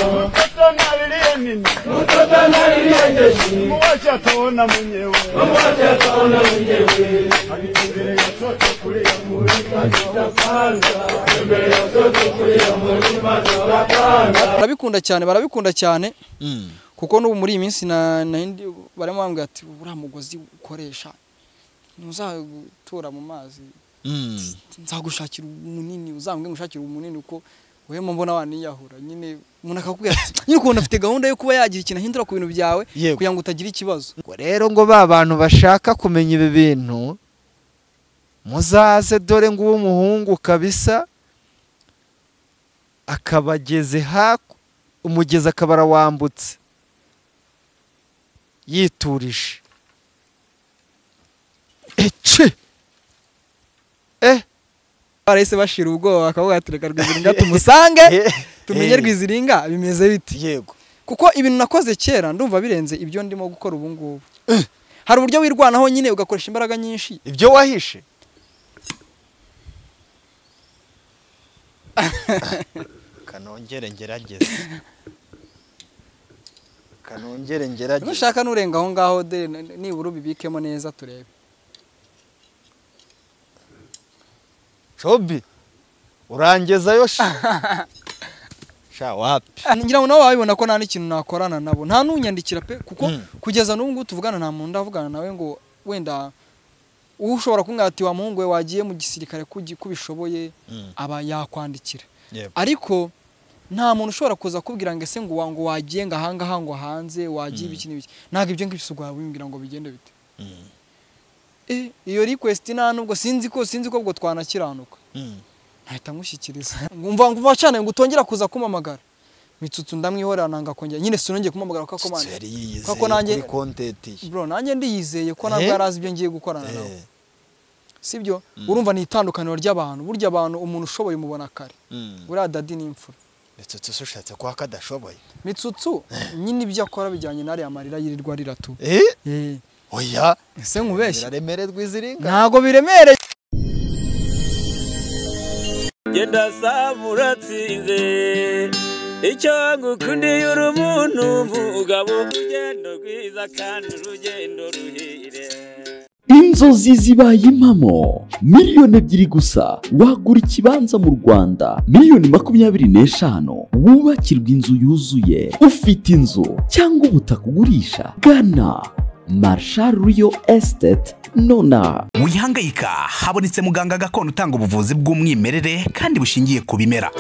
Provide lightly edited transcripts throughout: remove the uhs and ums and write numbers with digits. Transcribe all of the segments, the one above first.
mtoto nalilie nini, mtoto nalilie jeshi, mwache ataona mwenyewe, mwache ataona mwenyewe. Mbele ya sote kulia mulima tutapanda, mbele ya sote kulia mulima tutapanda. barabikunda cyane kuko n'ubu muri iminsi na barimo bambwira ati uriya mugozi ukoresha ntuzatura mu mazi, nzagushakira umunini, uzambwe ngushakira umunini uko wewe mbona waniyahura nyine umuntu akakubwira ati nyine ukuntu afite gahunda yo kuba yagira ikintu ahindura ku bintu byawe kugira ngo utagira ikibazo. Rero ngo ba bantu bashaka kumenya ibi bintu muzaze, dore ngo umuhungu kabisa akabageze umugezi akabara wambutse yiturije barahise bashira ubwoba akavuga ati reka Rwiziringa tumusange tumenye Rwiziringa bimeze biti. Yego, kuko ibintu nakoze kera ndumva birenze ibyo ndimo gukora ubu ngubu. Hari uburyo wirwanaho nyine ugakoresha imbaraga nyinshi. Ibyo wahishe kanongere ngerageze, nushaka nurenga aho ngaho de nibura ubibikemo neza turebe. Shobi urangezayo sha wapi, ngira ngo nawe wabibona ko nta n'ikintu nakorana nabo, nta nunyandikira pe, kuko kugeza n'ubu tuvugana nta muntu avugana nawe ngo wenda ushobora kumbwira ati wa muhungu we wagiye mu gisirikare kubishoboye aba yakwandikira. Ariko nta muntu ushobora kuza kubwira ngo ese ngo wagiye ngahangaha ngo hanze wagiye ibiki n'ibiki, ntago ibyo ngibyo usugwa wimbwira ngo bigende bite. Iyo request nubwo sinzi ko ubwo twanakiranuka ntahita ngushyikiriza ngumva cyane ngo utongera kuza kumamagara Mitsutsu ndamwihorera nanga kongera nyine sinongeye kumamagara kwa komande kako nanjye bro nanjye ndiyizeye ko nabwo yarazi ibyo ngiye gukorana nawe, sibyo? Urumva ni itandukaniro ry'abantu, burya abantu umuntu ushoboye mubona kare, buriya dadi n'imfura. Mitsutsu ushatse kwa kadashoboye, Mitsutsu nyine ibyo akora bijyanye n'ari amarira yirirwa riratu. Oya ese nkubeshye biremere Rwiziringa, ntago biremereye. Genda samuratsinze icyo ngukundiye uri umuntu mugabo, urugendo rwiza kandi urugendo ruhire. Inzozi zibaye impamo, miliyoni 2 gusa wagura ikibanza mu Rwanda, miliyoni 25 wubakirwa inzu yuzuye. Ufite inzu cyangwa ubutaka ugurisha, gana Marshal Real Estate nona. Wihangayika, habonetse muganga gakondo utanga ubuvuzi bw'umwimerere kandi bushingiye ku bimera.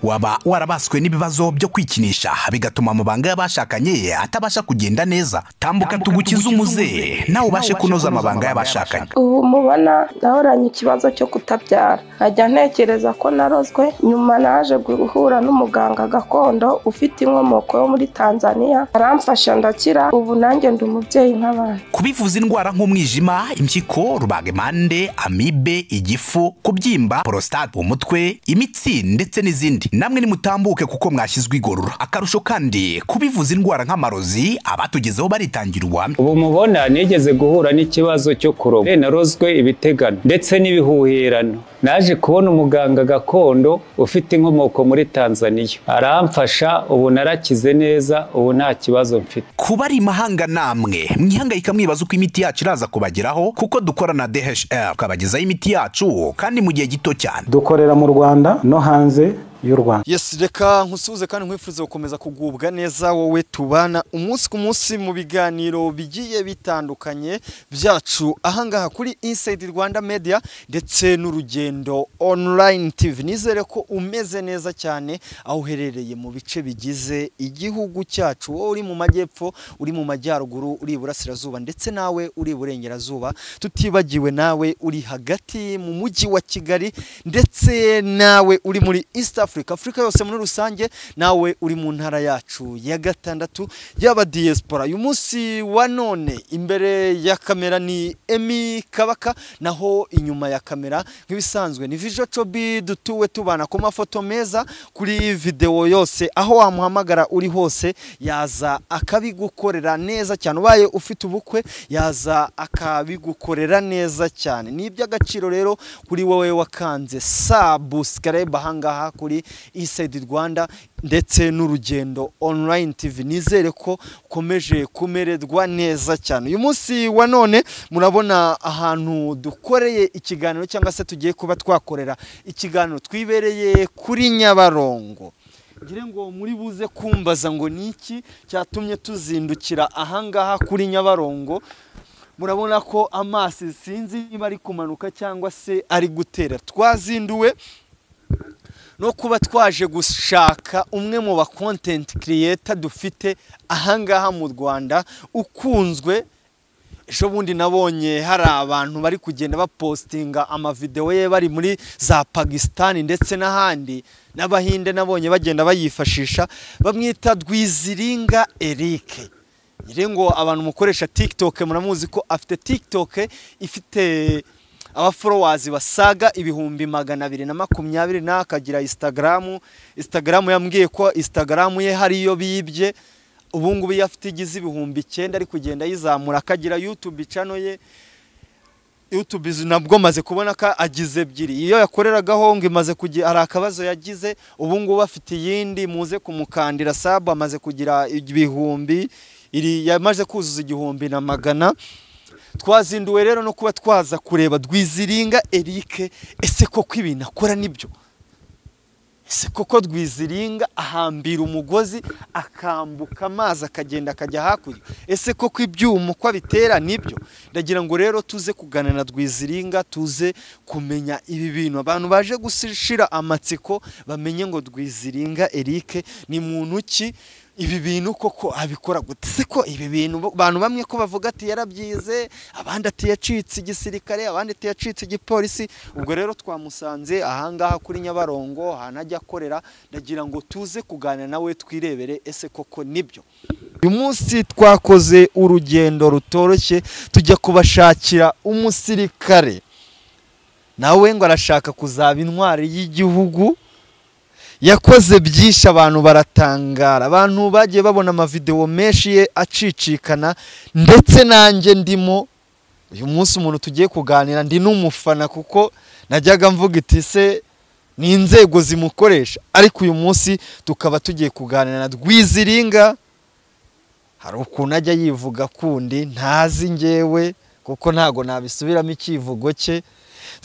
Waba warabaswe n'ibibazo byo kwikinisha bigatuma amabanga y'abashakanye atabasha kugenda neza, tambuka tugukiza umuze nawe ubashe kunoza amabanga y'abashakanye. Ubu mubona ndahoranye ikibazo cyo kutabyara, najya ntekereza ko narozwe, nyuma naje guhura n'umuganga gakondo ufite inkomoko yo muri Tanzania, aramfasha ndakira, ubu nanjye ndi umubyeyi nk'abandi. Kubivuza indwara nk'umwijima, impyiko, rubagemande, amibe, igifu, kubyimba, prostate, umutwe, imitsi ndetse n'izindi, namwe nimutambuke kuko mwashyizwe igorora. Akarusho kandi kubivuza indwara nk'amarozi abatugezeho baritangirwa. Ubu mubona nigeze guhura n'ikibazo cyo kuroga, narozwe ibitegano ndetse n'ibihuherano. Naje kubona umuganga gakondo ufite inkomoko muri Tanzania, aramfasha, ubu narakize neza, ubu nta kibazo mfite. Kuba ari mahanga namwe mwihangayika mwibaza uko imiti yacu iraza kubageraho, kuko dukora na DHL kabagezaho imiti yacu kandi mu gihe gito cyane. Dukorera mu Rwanda no hanze y'u Rwanda. Yes, reka nkusuze kandi nkwifurize gukomeza kugubwa neza wowe tubana umunsi ku munsi mu biganiro bigiye bitandukanye byacu ahangaha kuri Inside Rwanda Media ndetse n'Urugendo Online TV. Nizere ko umeze neza cyane aho uherereye mu bice bigize igihugu cyacu, wowe uri mu majyepfo, uri mu majyaruguru, uri iburasirazuba ndetse nawe uri iburengerazuba, tutibagiwe nawe uri hagati mu mujyi wa Kigali ndetse nawe uri muri East Africa yose muri rusange, nawe uri mu ntara yacu ya gatandatu y'aba diaspora. Uyu munsi wa none imbere ya kamera ni Emi Kabaka, naho inyuma ya kamera nk'ibisanzwe ni Vijo Chobi, dutuwe tubana ku mafoto meza kuri video yose, aho wamuhamagara uri hose yaza akabigukorera neza cyane. Ubaye ufite ubukwe yaza akabigukorera neza cyane. Ni iby'agaciro rero kuri wowe wakanze subscribe ahangaha kuri kuri Inside Rwanda ndetse n'Urugendo Online TV. Nizere ko ukomeje kumererwa neza cyane. Uyu munsi wa none murabona ahantu dukoreye ikiganiro cyangwa se tugiye kuba twakorera ikiganiro, twibereye kuri Nyabarongo. Ngire ngo muri buze kumbaza ngo niki cyatumye tuzindukira ahangaha kuri Nyabarongo. Murabona ko amazi sinzi niba ari kumanuka cyangwa se ari gutera. Twazinduwe no kuba twaje gushaka umwe mu ba content creator dufite ahangaha mu Rwanda ukunzwe. Ejo bundi nabonye hari abantu bari kugenda bapostinga amavideo ye bari muri za Pakistan ndetse n'ahandi, n'Abahinde nabonye bagenda bayifashisha, bamwita Rwiziringa Eric. Ngire ngo abantu mukoresha TikTok muramuzi ko afite TikTok ifite aba followers basaga 220 n'akagira Instagram yambwiye ko Instagram ye hari yo bibye. Ubu ngubu yafite igize 9,000 ari kugenda yizamura. Akagira YouTube channel ye, YouTube nabwo maze kubona ko agize 2. Iyo yakoreragaho ngo imaze kugira ari akabazo yagize, ubu ngubu afite yindi muze kumukandira sub amaze kugira 1,000, iri yamaze kuzuza 1,100. Twazinduwe rero no kuba twaza kureba Rwiziringa Eric, ese koko ibintu akora nibyo? Ese koko Rwiziringa ahambira umugozi akambuka amazi akagenda akajya hakurya? Ese koko ibyuma uko bitera nibyo? Ndagira ngo rero tuze kuganira na Rwiziringa, tuze kumenya ibi bintu, abantu baje gushira amatsiko bamenye ngo Rwiziringa Eric ni muntu ki, ibi bintu koko abikora gute? Se ko ibi bintu abantu bamwe ko bavuga ati yarabyize, abandi ati yacitse igisirikare, abandi ati yacitse igipolisi. Ubwo rero twamusanze ahangaha kuri Nyabarongo hanajya akorera. Ndagira ngo tuze kuganira nawe twirebere ese koko nibyo. Uyu munsi twakoze urugendo rutoroshye tujya kubashakira umusirikare, nawe ngo arashaka kuzaba intwari y'igihugu. Yakoze byinshi abantu baratangara, abantu bagiye babona amavideo menshi ye acicikana ndetse nanjye ndimo. Uyu munsi umuntu tugiye kuganira ndi n'umufana kuko najyaga mvuga iti se ni inzego zimukoresha, ariko uyu munsi tukaba tugiye kuganira na Rwiziringa. Hari ukuntu ajya yivuga kundi ntazi ngewe kuko ntago nabisubiramo ikivugo cye.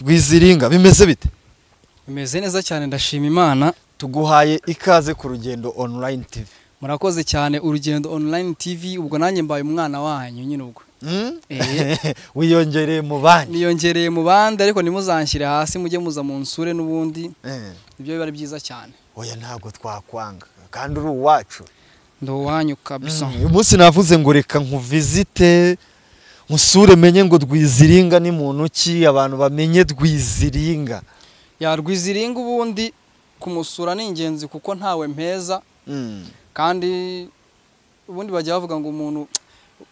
Rwiziringa bimeze bite? Bimeze neza cyane, ndashima Imana. Tuguhaye ikaze ku Rugendo Online TV. Murakoze cyane Urugendo Online TV. Ubwo nanjye mbaye umwana wanyu nyine ubwo. Wiyongereye mu bandi. Niyongereye mu bandi ariko nimuzanshyire hasi mujye muza mu nsure n'ubundi. Ibyo biba ari byiza cyane. Oya ntago twakwanga kandi uri uwacu. Ndo wanyu kabisa. Uyu munsi navuze ngo reka nkuvizite musure menye ngo Rwiziringa ni muntu ki, abantu bamenye Rwiziringa. Ya Rwiziringa ubundi kumusura ni ingenzi kuko ntawe mpeza. Kandi ubundi bajya bavuga ngo umuntu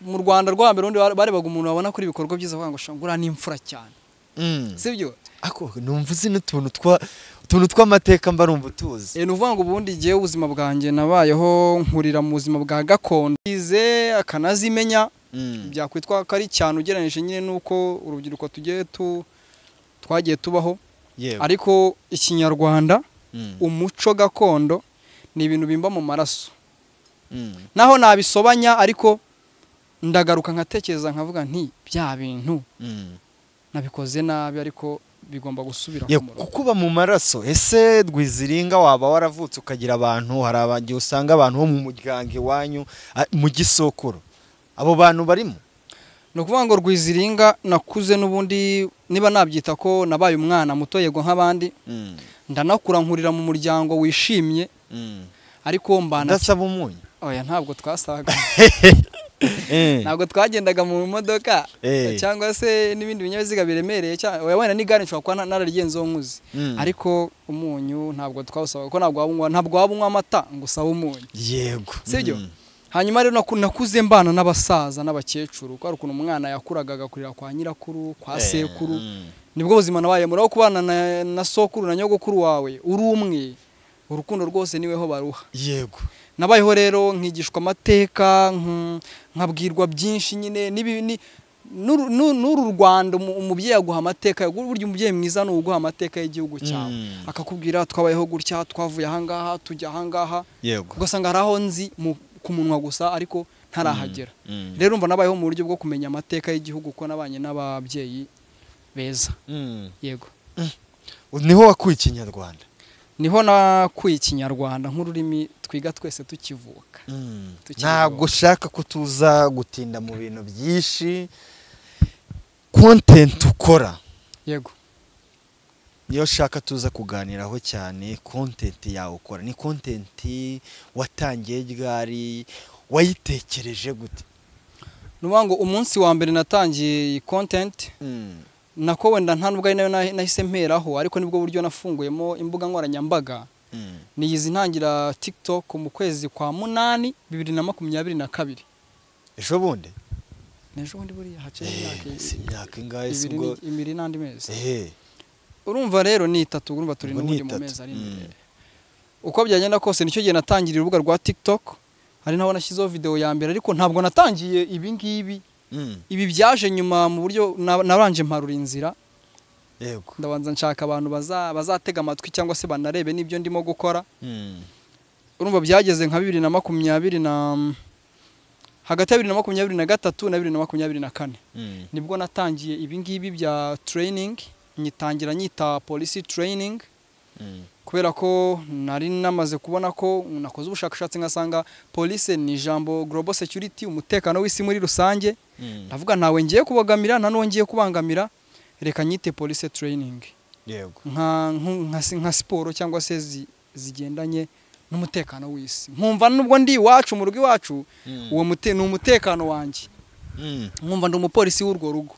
mu Rwanda rwa mbere undi barebaga umuntu babona kuri ibikorwa byiza bavuga ngo shangura ni imfura cyane. Sibyo? Ako numva uzi n'utuntu tw'amateka mbarumva tuzi. Nuvuga ngo ubundi giye ubuzima bwanjye nabayeho nkurira mu buzima bwa gakondo. Ize akanazimenya byakwitwa kari cyane ugereranije nyine nuko urubyiruko twagiye tubaho. Ariko ikinyarwanda umuco gakondo ni ibintu bimba mu maraso. Naho nabisobanya ariko ndagaruka nkatekereza nkavuga nti bya bintu nabikoze nabi ariko bigomba gusubira ku murongo. Kukuba mu maraso. Ese Rwiziringa waba waravutse ukagira abantu, hari abangiye usanga abantu bo mu muryango iwanyu mu gisokoro, abo bantu barimo? No kuvuga ngo Rwiziringa nakuze n'ubundi niba nabyita ko nabaye umwana muto yego nk'abandi. Ndanakura nkurira mu muryango wishimye. Ariko mbana ndasaba umunyu. Oya ntabwo twasaga. Ntabwo twagendaga mu modoka cyangwa se n'ibindi binyabiziga biremereye cyane. Oya wenda n'igare nshobora kuba nararigenzo nkuzi. Ariko umunyu ntabwo twawusaba kuko ntabwo wabunywa amata ngo usaba umunyu. Yego. Sibyo? Hanyuma rero nakuze mbana n'abasaza n'abakecuru ko ari ukuntu umwana yakuraga agakurira kwa nyirakuru, kwa sekuru. Nibwo buzima nabaye muri aho kubana na sokuru na nyogokuru wawe uri umwe. Urukundo rwose niweho baruha. Yego. Nabayeho rero nkigishwa amateka nkabwirwa byinshi nyine n'uru Rwanda umubyeyi aguha amateka burya umubyeyi mwiza ni uguha amateka y'igihugu cyawe akakubwira twabayeho gutya twavuye ahangaha tujya ahangaha ugasanga hari aho nzi ku munwa gusa ariko ntarahagera rero umva nabayeho mu buryo bwo kumenya amateka y'igihugu ko nabanye n'ababyeyi beza yego niho wakuye ikinyarwanda niho nakuye ikinyarwanda nk'ururimi twiga twese tukivuka ntabwo ushaka ko tuza gutinda mu bintu byinshi content ukora yego niyo shaka tuza kuganiraho cyane content yawe ukora ni content watangiye ryari wayitekereje gute nuvuga ngo umunsi wa mbere natangiye iyi content nako wenda nta nubwo ari nayo nahise mperaho ariko nibwo buryo nafunguyemo imbuga nkoranyambaga niyizi ntangira TikTok mu kwezi kwa 8 2022 ejo bundi nejo bundi buriya hace imyaka ingahe sibwo imiri nandi mezi urumva rero ni 3 urumva turi n'ubundi mu mezi ari uko byagenda kose nicyo gihe natangirira urubuga rwa TikTok hari naho nashyizeho video ya mbere ariko ntabwo natangiye ibi ngibi ibi byaje nyuma mu buryo nabanje mparura inzira yego ndabanza nshaka abantu bazatega amatwi cyangwa se banarebe nibyo ndimo gukora urumva byageze nka 2020 na hagati ya 2023 na 2024 nibwo natangiye ibi ngibi bya training nyitangira nyita police training kubera ko nari namaze kubona ko nakoze ubushakashatsi ngasanga police ni jambo global security umutekano w'isi muri rusange ndavuga nawe ngiye kubogamira nano ngiye kubangamira reka nyite police training yego nka siporo cyangwa se zigendanye n'umutekano w'isi nkumva nubwo ndi iwacu mu rugo iwacu uwo ni umutekano wanjye nkumva ndi umupolisi w'urwo rugo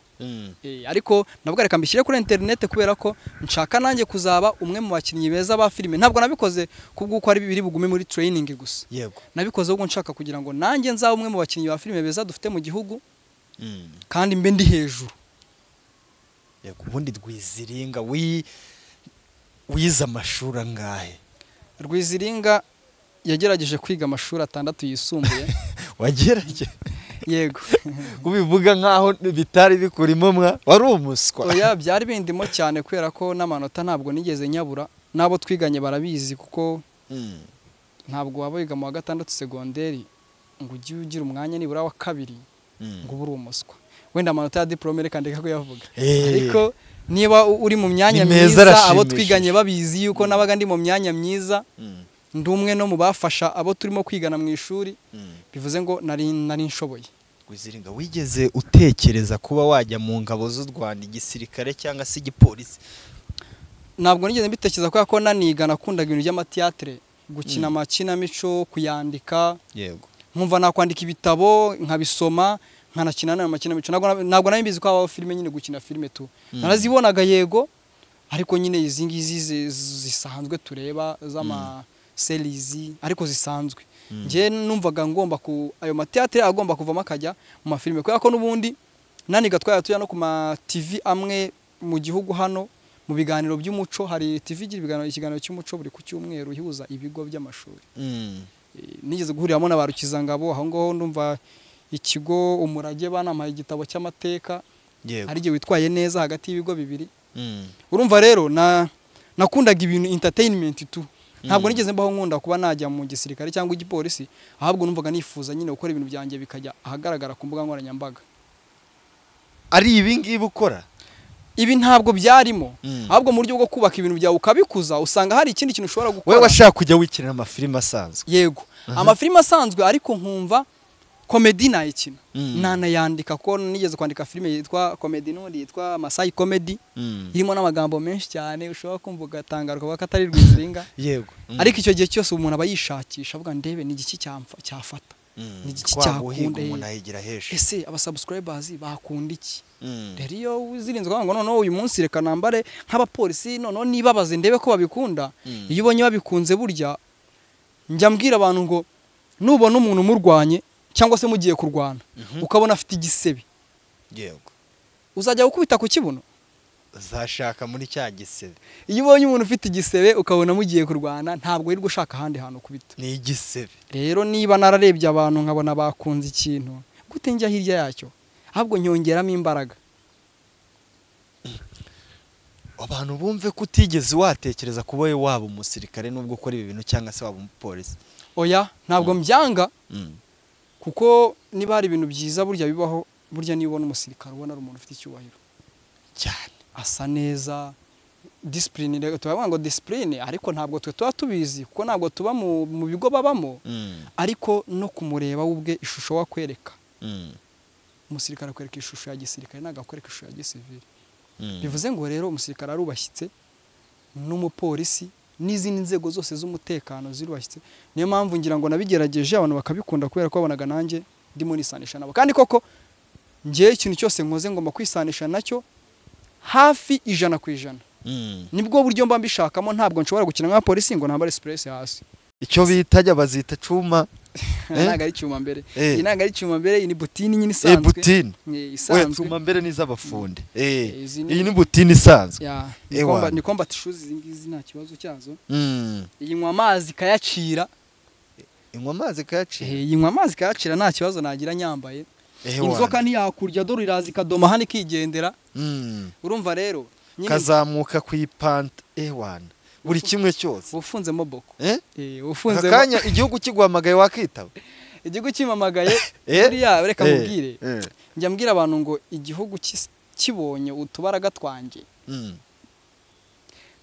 ariko ndavuga reka mbishyire kuri internet kubera ko nshaka nanjye kuzaba umwe mu bakinnyi beza ba filime ntabwo nabikoze kubw'uko ari bibiri bugume muri training gusa yego nabikoze ubwo nshaka kugira ngo nanjye nzaba umwe mu bakinnyi ba filime beza dufite mu gihugu kandi mbe ndi hejuru yego ubundi Rwiziringa wize amashuri angahe Rwiziringa yagerageje kwiga amashuri 6 yisumbuye wagerageje yego kubivuga nkaho bitari bikurimo mwa wari umuswa oya byari bindimo cyane kubera ko n'amanota ntabwo nigeze nyabura nabo twiganye barabizi kuko ntabwo wabiga mu wa 6 segonderi ngo ujye ugira umwanya nibura wa 2 ngo buri umuswa wenda amanota ya diplome reka ndeka kuyavuga ariko niba uri mu myanya myiza abo twiganye babizi yuko nabaga ndi mu myanya myiza ndumwe no mubafasha abo turimo kwigana mu ishuri bivuze ngo nari nshoboye Rwiziringa wigeze utekereza kuba wajya mu ngabo z'u Rwanda igisirikare cyangwa se igipolisi ntabwo nigeze mbitekereza ko naniga nakundaga ibintu by'amatiatre gukina amakinamico kuyandika yego nkumva nakwandika ibitabo nkabisoma nkanakina n'amakinamico ntabwo nari mbizi ko habaho filime nyine gukina filime tu narazibonaga yego ariko nyine izi ngizi zisanzwe tureba z'ama series ariko zisanzwe nje numvaga ngomba ku ayo mateatre agomba kuvamo akajya mu mafilime kubera ko nubundi naniga twaya no ku ma TV amwe mu gihugu hano mu biganiro by'umuco hari TV ikiganiro cy'umuco buri ku cyumweru hihuza ibigo by'amashuri nigeze guhuriramo n'abarukizangabo aho ngo ndumva ikigo umurage banamaye igitabo cy'amateka ari gihe witwaye neza hagati y'ibigo bibiri urumva rero nakundaga ibintu entertainment tu ntabwo nigeze mbaho nkunda kuba najya mu gisirikare cyangwa igipolisi ahabwo numvaga nifuza nyine gukora ibintu byanjye bikajya ahagaragara ku mbuga nkoranyambaga ari ibi ngibi ukora ibi ntabwo byarimo ahubwo mu buryo bwo kubaka ibintu byawe ukabikuza usanga hari ikindi kintu ushobora gukora wewe washaka kujya wikinira amafilime asanzwe yego amafilime asanzwe ariko nkumva comedy nayikina nanayandika ko nigeze kwandika filime yitwa comedy n'undi yitwa Masai comedy irimo n'amagambo menshi cyane ushobora kumva ugatangaruka bakatari Rwiziringa yego ariko icyo gihe cyose umuntu aba yishakisha avuga ndebe ni igiki cyafata ni igiki cyakunda umuntu ayigira hejuru ese aba subscribers bakunda iki rero iyo uzirinzwe ngo none uyu munsi reka nambare nk'abapolisi none nibabaze ndebe ko babikunda iyo ubonye babikunze burya njya mbwira abantu ngo nubona umuntu murwanye cyangwa se mugiye kurwana ukabona afite igisebe yego uzajya gukubita ku kibuno uzashaka muri cya gisebe iyo ubonye umuntu ufite igisebe ukabona mugiye kurwana ntabwo wirirwa ushaka ahandi hantu kubita ni igisebe rero niba nararebye abantu nkabona bakunze ikintu gute njya hirya yacyo ahubwo nyongeramo imbaraga. Abantu bumve ko utigeze watekereza kuba we waba umusirikare nubwo ukora ibi bintu cyangwa se waba umupolisi. Oya ntabwo mbyanga kuko niba hari ibintu byiza burya bibaho, burya niba ubona umusirikare ubona ari umuntu ufite icyubahiro cyane, asa neza, discipline, rero tubavuga ngo discipline, ariko ntabwo twe tuba tubizi kuko ntabwo tuba mu bigo babamo, ariko no kumureba ubwe ishusho wakwereka. Umusirikare akwereka ishusho ya gisirikare nagakwereka ishusho ya gisivili. Bivuze ngo rero umusirikare arubashyitse n'umupolisi n'izindi nzego zose z'umutekano zirubashyitse. Niyo mpamvu ngira ngo nabigerageje abantu bakabikunda kubera ko babonaga nanjye ndimo nisanisha nabo, kandi koko ngiye ikintu cyose nkoze ngomba kwisanisha nacyo hafi 100%. Nibwo buryo mba mbishakamo, ntabwo nshobora gukina nka polisi ngo nambare express hasi. Icyo bitajya bazita cuma naga ari cyuma mbere. Iyi naga ari cyuma mbere, iyi ni butini nyine isanzwe. Butini. Isanzwe. Cyuma mbere n'iz'abafundi. Iyi ni butini isanzwe. Ni combat shoes zingizi nta kibazo cyazo. Iyi nywa amazi kayacira. Inywa amazi kayacira. Iyi nywa amazi kayacira nta kibazo nagira nyambaye. Inzoka ntiyakurya dore irazi kadoma hano ikigendera. Urumva rero kazamuka ku ipanta ewana buri kimwe cyose ufunzemo boko ufunze kanya igihugu kigwamagaye wakitaba igihugu kimamagaye buriya reka mubwire njya mbwira abantu ngo igihugu kibonye utubaraga twanje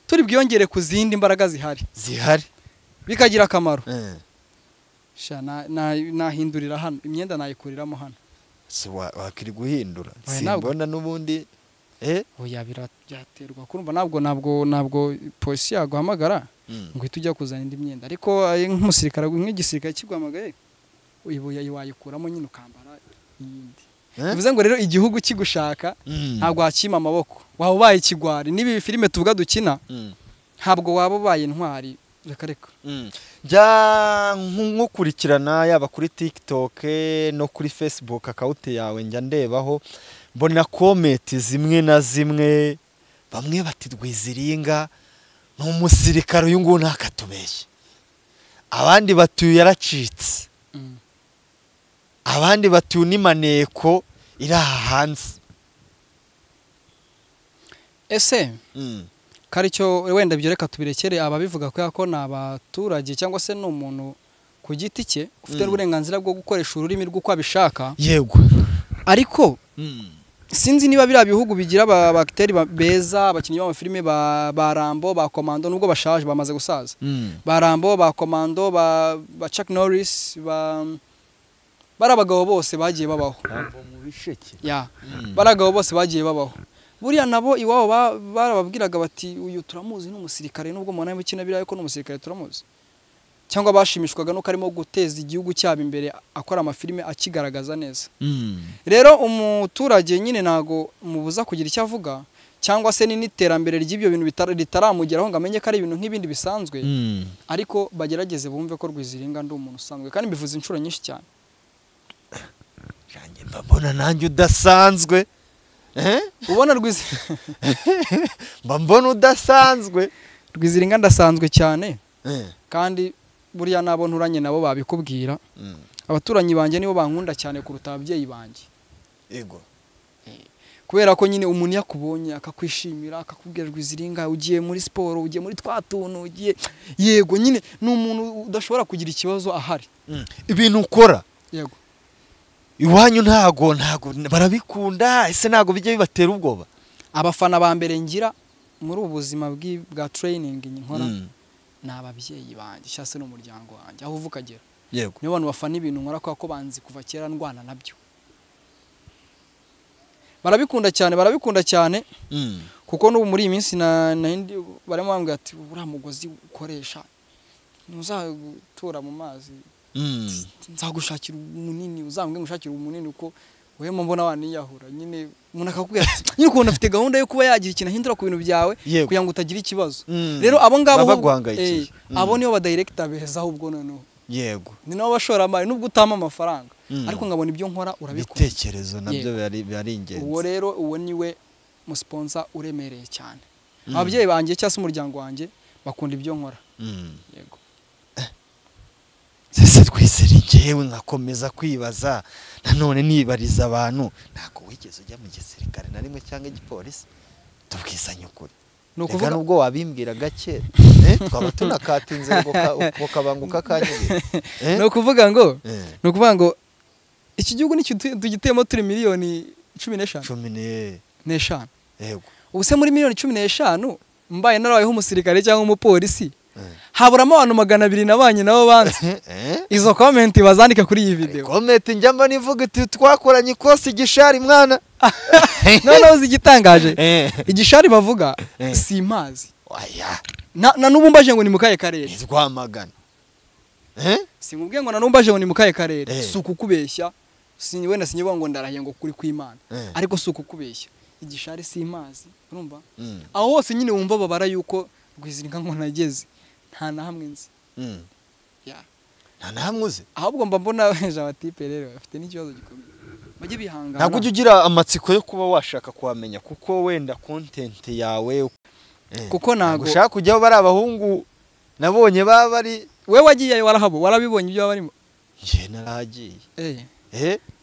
turi byongere ku zindi imbaraga zihari bikagira akamaro sha nahindurira hano imyenda nayikuriramo hano so wakiri guhindura simbona nubundi oya byaterwa kurumva ntabwo polisi yaguhamagara ngo itujya kuzana indi myenda, ariko nk'umusirikare nk'igisirikare kigwamagaye uyibuye wayikuramo nyine ukambara iyindi. Bivuze ngo rero igihugu kigushaka ntabwo hakima amaboko, waba ubaye ikigwari. Nibi filime tuvuga dukina ntabwo waba ubaye intwari, reka njya nkukurikirana yaba kuri TikTok no kuri Facebook account yawe, njya ndebaho mbona comment zimwe na zimwe, bamwe bati Rwiziringa n'umusirikare uyu ngo nakatubeshye, abandi batuye yaracitse, abandi batuye ni maneko iraha hanze. Ese karicyo wenda byo reka tubirekere ababivuga ko n'abaturage cyangwa se n'umuntu ku giti cye ufite uburenganzira bwo gukoresha ururimi rw'uko abishaka. Yego, ariko sinzi niba biriya bihugu bigira abakteri beza, abakinnyi b'amafilime ba Rambo, ba Commando nubwo bashaje bamaze gusaza, ba Rambo, ba Commando, ba Chuck Norris, barabagabo bose bagiye babaho mu bisheke baragabo bose bagiye babaho. Buriya nabo iwabo barababwiraga bati uyu turamuzi n'umusirikare, nubwo mwana w'ikina biriya ko n'umusirikare turamuzi, cyangwa bashimishwaga no karimo guteza igihugu cyabo imbere akora amafilime akigaragaza neza. Rero umuturage nyine nago mubuza kugira icyo avuga, cyangwa se n'iterambere ry'ibyo bintu ritaramugeraho ngo amenye ko ari ibintu nk'ibindi bisanzwe, ariko bagerageze bumve ko Rwiziringa ndi umuntu usanzwe, kandi bivuze inshuro nyinshi cyane. Jange mbona nanjye udasanzwe ubona mbona udasanzwe. Rwiziringa ndasanzwe cyane, kandi buriya nabo nturanye nabo babikubwira. Abaturanyi banje nibo bankunda cyane kuruta ababyeyi banje. Yego, kubera ko nyine umuntu yakubonye akakwishimira akakubwira Rwiziringa ugiye muri siporo, ugiye muri twatuntu, ugiye yego, nyine n'umuntu udashobora kugira ikibazo ahari. Ibintu ukora yego iwanyu ntago barabikunda, ese ntago bijye bibatera ubwoba? Abafana ba mbere ngira muri ubuzima bwa training nkora n'ababyeyi banje cyase n'umuryango wanjye aho uvuka gera. Yego, niyo bantu bafana ibintu nkora ko banzi kuva kera ndwana nabyo. Barabikunda cyane kuko n'ubu muri iyi minsi n'indi barimo bambwira ati uriya mugozi ukoresha ntuzagutura mu mazi, nzagushakira umunini, uzambwe ngushakira umunini uko wewe mbona waniyahura. Nyine umuntu akakubwira nyine ukuntu afite gahunda yo kuba yagira ikintu ahindura ku bintu byawe kugira ngo utagira ikibazo. Rero abo ngabo abo niyo ba director beza ahubwo noneho. Yego, ni nabo bashoramari nubwo utama amafaranga, ariko ngabona ibyo nkora urabikora. Bitekerezo nabyo bari ingenzi. Uwo rero uwo niwe mu sponsor uremereye cyane. Ababyeyi banjye cyangwa se umuryango wanjye bakunda ibyo nkora. Yego. se Rwiziri njyewe nkakomeza kwibaza nanone nibariza abantu ntabwo wigeze ujya mu gisirikare na rimwe cyangwa igipolisi tubwizanye ukuri nukuvuga nubwo wabimbwira gake twaba tunakatinze ngo kabanguka kanyuye nukuvuga ngo iki gihugu nicyo tugitemo turi miliyoni 15 yego ubuse muri miliyoni 15 mbaye narabayeho umusirikare cyangwa umupolisi haburamo abantu 200 nabanye nabo banze izo comment bazandika kuri iyi video comment njyamba nivuga iti twakoranye ikosi igishari mwana none uzigitangaje igishari bavuga si imazi oya na nubumbaje ngo ni mukaye karere Rwamagana singubwiye ngo nanumbaje ngo ni mukaye karere sukukubeshya wenda sinyivuga ngo ndarahiye ngo kuri kw'Imana ariko sukukubeshya igishari si imazi urumva aho hose nyine wumva babara yuko Rwizirinka ngo nageze nta na hamwe nzi nta na hamwe uzi ahubwo mba mbona Jean Tipe rero afite n'ikibazo gikomeye bajye bihangana ntabwo ujya ugira amatsiko yo kuba washaka kuhamenya kuko wenda content yawe kuko ntago ushaka kujyaho bari abahungu nabonye baba bari we wagiye warabibonye ibyo barimo njye naragiye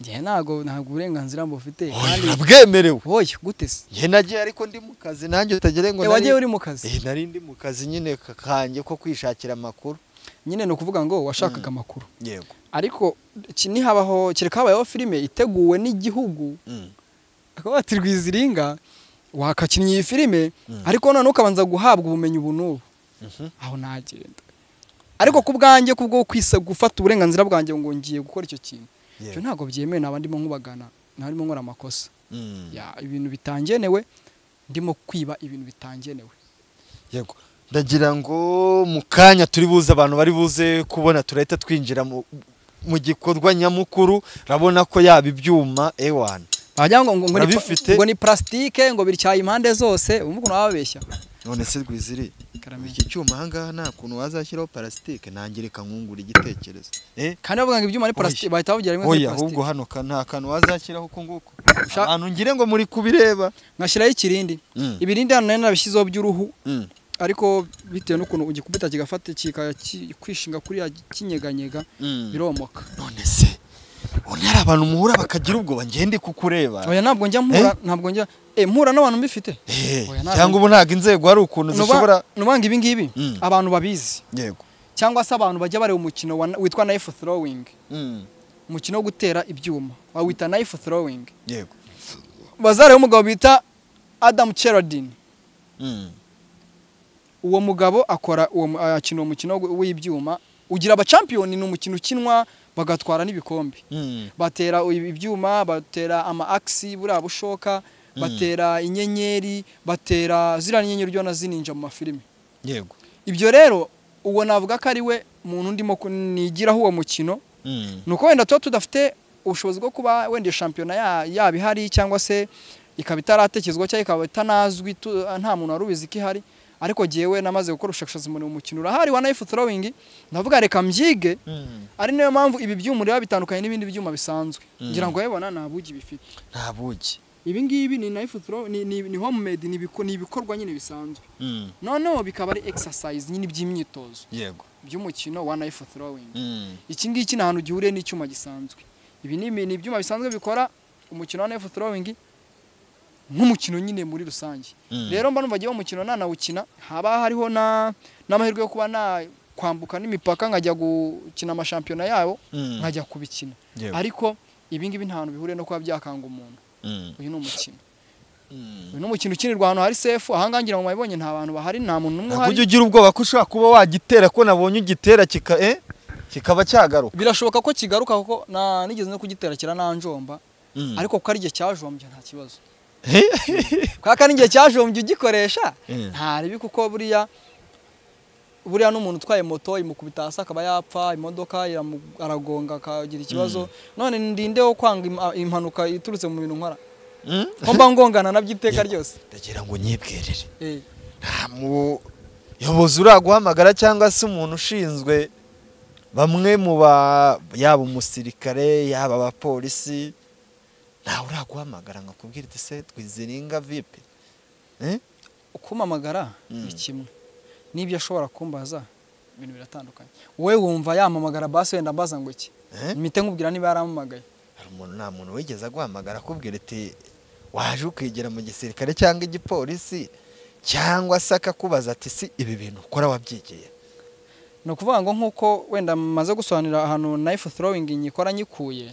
njye ntago uburenganzira mbufite kandi bwemerewe oya gute se njye nagiye ariko ndi mu kazi nanjye utagere ngo wagiye uri mu kazi nari ndi mu kazi nyine kanjye ko kwishakira amakuru nyine no kuvuga ngo washakaga amakuru yego ariko nihabaho kireka habayeho filime iteguwe n'igihugu akaba ati Rwiziringa wakakinnye iyi filime ariko none ukabanza guhabwa ubumenyi ubu aho nagenda ariko kubwanjye kubwo kwisa gufata uburenganzira bwanjye ngo ngiye gukora icyo kintu cyo ntago byemewe nabandimo nkubagana narimo nkora amakosa ibintu bitangenewe ndimo kwiba ibintu bitangenewe yego ndagira ngo mu kanya turi buze abantu bari buze kubona turahita twinjira mu gikorwa nyamukuru rabona ko yaba ibyuma ewana bajya ngo ni plastique ngo biricyaye impande zose umvuko nababeshya none se Rwiziri iki cyuma ahangaha nta kuntu wazashyiraho plastique nangireka nkungura igitekerezo kandi bavuga ngo ibyuma ari plastique bahita bavugira rimwe plastique ahubwo hano nta kantu wazashyiraho ko nguko abantu ngire ngo muri kubireba nkashyiraho ikirindi ibirindi hano nabishyizeho by'uruhu ariko bitewe n'ukuntu ugikubita kigafata kwishinga kuri kinyeganyega biromoka none se onera abantu muhura bakagira ubwo ngende kukureba oya ntabwo njya mpura n'abantu mbifite cyangwa ubu ntago inzego ari ukuntu zishobora nubanga ibi ngibi abantu babizi yego cyangwa se abantu bajya bareba umukino witwa knife throwing umukino wo gutera ibyuma wawita knife throwing yego bazareba umugabo bita Adam Cheradin uwo mugabo akora akina umukino w'ibyuma ugira aba champion ni umukino ukinwa bagatwara n'ibikombe batera ibyuma batera ama axe buriya bushoka batera inyenyeri batera zira nyenyeri ryo nazininja mu mafilime yego ibyo rero uwo navuga ko ari we muntu ndimo kunigiraho uwo mukino nuko wenda tudafite ubushobozi bwo kuba wenda champion yabihari cyangwa se ikaba itaratekezwa cyangwa ikaba itanazwi nta muntu warubizi ko ihari ariko jewe namaze gukora ubushakashatsi mu mukino urahari wa knife throwing ndavuga reka mbyige ari nayo mpamvu ibi byuma reba bitandukanye n'ibindi byuma bisanzwe ngira ngo yebona nabugi bifite nabugi ibi ngibi ni knife throw ni homemade ni ibikorwa nyine bisanzwe none bikaba ari exercise nyine by'imyitozo yego by'umukino wa knife throwing iki ngiki nahantu gihuriye n'icyuma gisanzwe ibi ni ibyuma bisanzwe bikora umukino wa knife throwing nk'umukino nyine muri rusange rero mba numva giye umukino nanawukina haba hariho n'amahirwe yo kuba na kwambuka n'imipaka nkajya gukina amashampiyona yabo nkajya kubikina ariko ibi ngibi nta hantu bihuriye no kuba byakanga umuntu uyu ni umukino uyu ni umukino ukinirwa ahantu hari safe ahangaha ngira ngo mwabibonye nta bantu bahari nta muntu n'umwe uhari ujye ugira ubwoba ko ushobora kuba wagitera ko nabonye ugitera kikaba cyagaruka birashoboka ko kigaruka kuko nigeze no kugitera kirananjomba ariko ko ari igihe cyajombye nta kibazo kwaka ningiye cyajombye ugikoresha ntaribi kuko buriya n'umuntu utwaye moto imukubita hasi akaba yapfa imodoka aragonga akagira ikibazo none ndindeho kwanga impanuka iturutse mu bintu nkora ko mba ngongana nabyiteka ryose ndagira ngo nyibwerere nta muyobozi uraguhamagara cyangwa se umuntu ushinzwe bamwe mu yaba umusirikare yaba abapolisi ntawe uraguhamagara nkakubwira iti se Rwiziringa vipi ukumamagara ni kimwe n'ibyo ashobora kumbaza ibintu biratandukanye wowe wumva yamamagara basi wenda mbaza ngo iki mpite nkubwira niba yaramamagaye hari umuntu nta muntu wigeze aguhamagara akubwira ati waje ukigera mu gisirikare cyangwa igipolisi cyangwa se akakubaza ati si ibi bintu ukora wabyigiye no kuvuga ngo nkuko wenda maze gusobanurira ahantu knife throwing nyikora nyikuye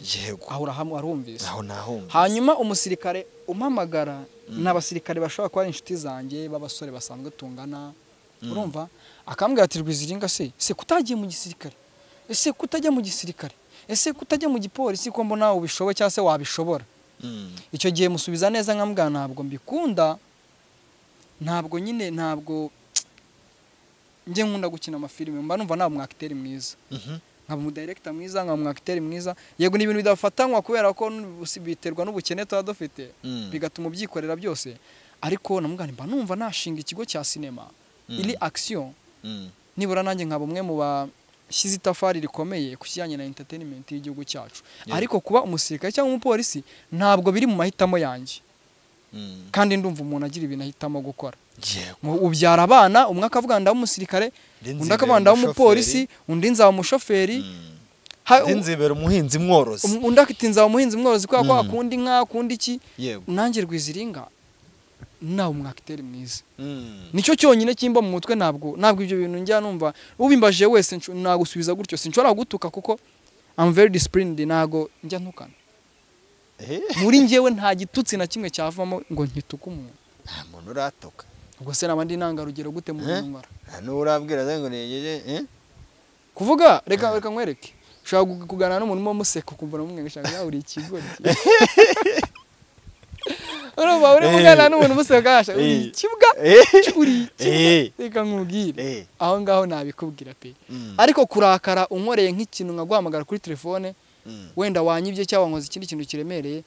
aho arumvise aho nahumvise hanyuma umusirikare umpamagara n'abasirikare bashobora kuba inshuti zanjye b'abasore basanzwe tungana urumva akambwira ati Rwiziringa se kutagiye mu gisirikare ese kutajya mu gisirikare ese kutajya mu gipolisi ko mbona ubishoboye cyangwa se wabishobora icyo gihe musubiza neza nkambwa ntabwo mbikunda ntabwo njye nkunda gukina amafilime mba numva naba umwakiteri mwiza nkaba umudirector mwiza nkaba umwakiteri mwiza yego ni ibintu bidafatanywa kubera ko biterwa n'ubukene tuba dufite bigatuma ubyikorera byose ariko namugana mba numva nashinga ikigo cya sinema ili action nibura nanjye nkaba umwe mu bashyize itafari rikomeye ku kijyanye na entertainment y'igihugu cyacu ariko kuba umusirikare cyangwa umupolisi ntabwo biri mu mahitamo yanjye kandi ndumva umuntu agira ibintu ahitamo gukora ubyara abana umwe akavuga ndaho umusirikare undi akavuga ndaho umupolisi undi nzaba umushoferi undi nzibera umuhinzi mworozi undi akiti nzaba umuhinzi mworozi kubera ko akunda inka akunda iki nanjye Rwiziringa nawe umwakiteri mwiza nicyo cyonyine kimba mu mutwe ntabwo ibyo bintu njya numva ubimbaje wese nagusubiza gutyo sinshobora gutuka kuko I'm very disciplined ntago njya ntukana muri njyewe nta gitutsi na kimwe cyavamo ngo nkituke umuntu nta muntu uratoka ubwo se nabandi nanga rugero gute mu ntwara nta n'urabwira ngo nejeje kuvuga reka nkwereke ushaka kuganira n'umuntu mo museka ukumva namwe ngashaka uri ikigori urumva uri kuganira n'umuntu museka gashaka uri ikibwa reka nkubwire aho ngaho nabikubwira pe ariko kurakara unkoreye nk'ikintu nkaguhamagara kuri telefone wenda wanyibye cyangwa nkoze ikindi kintu kiremereye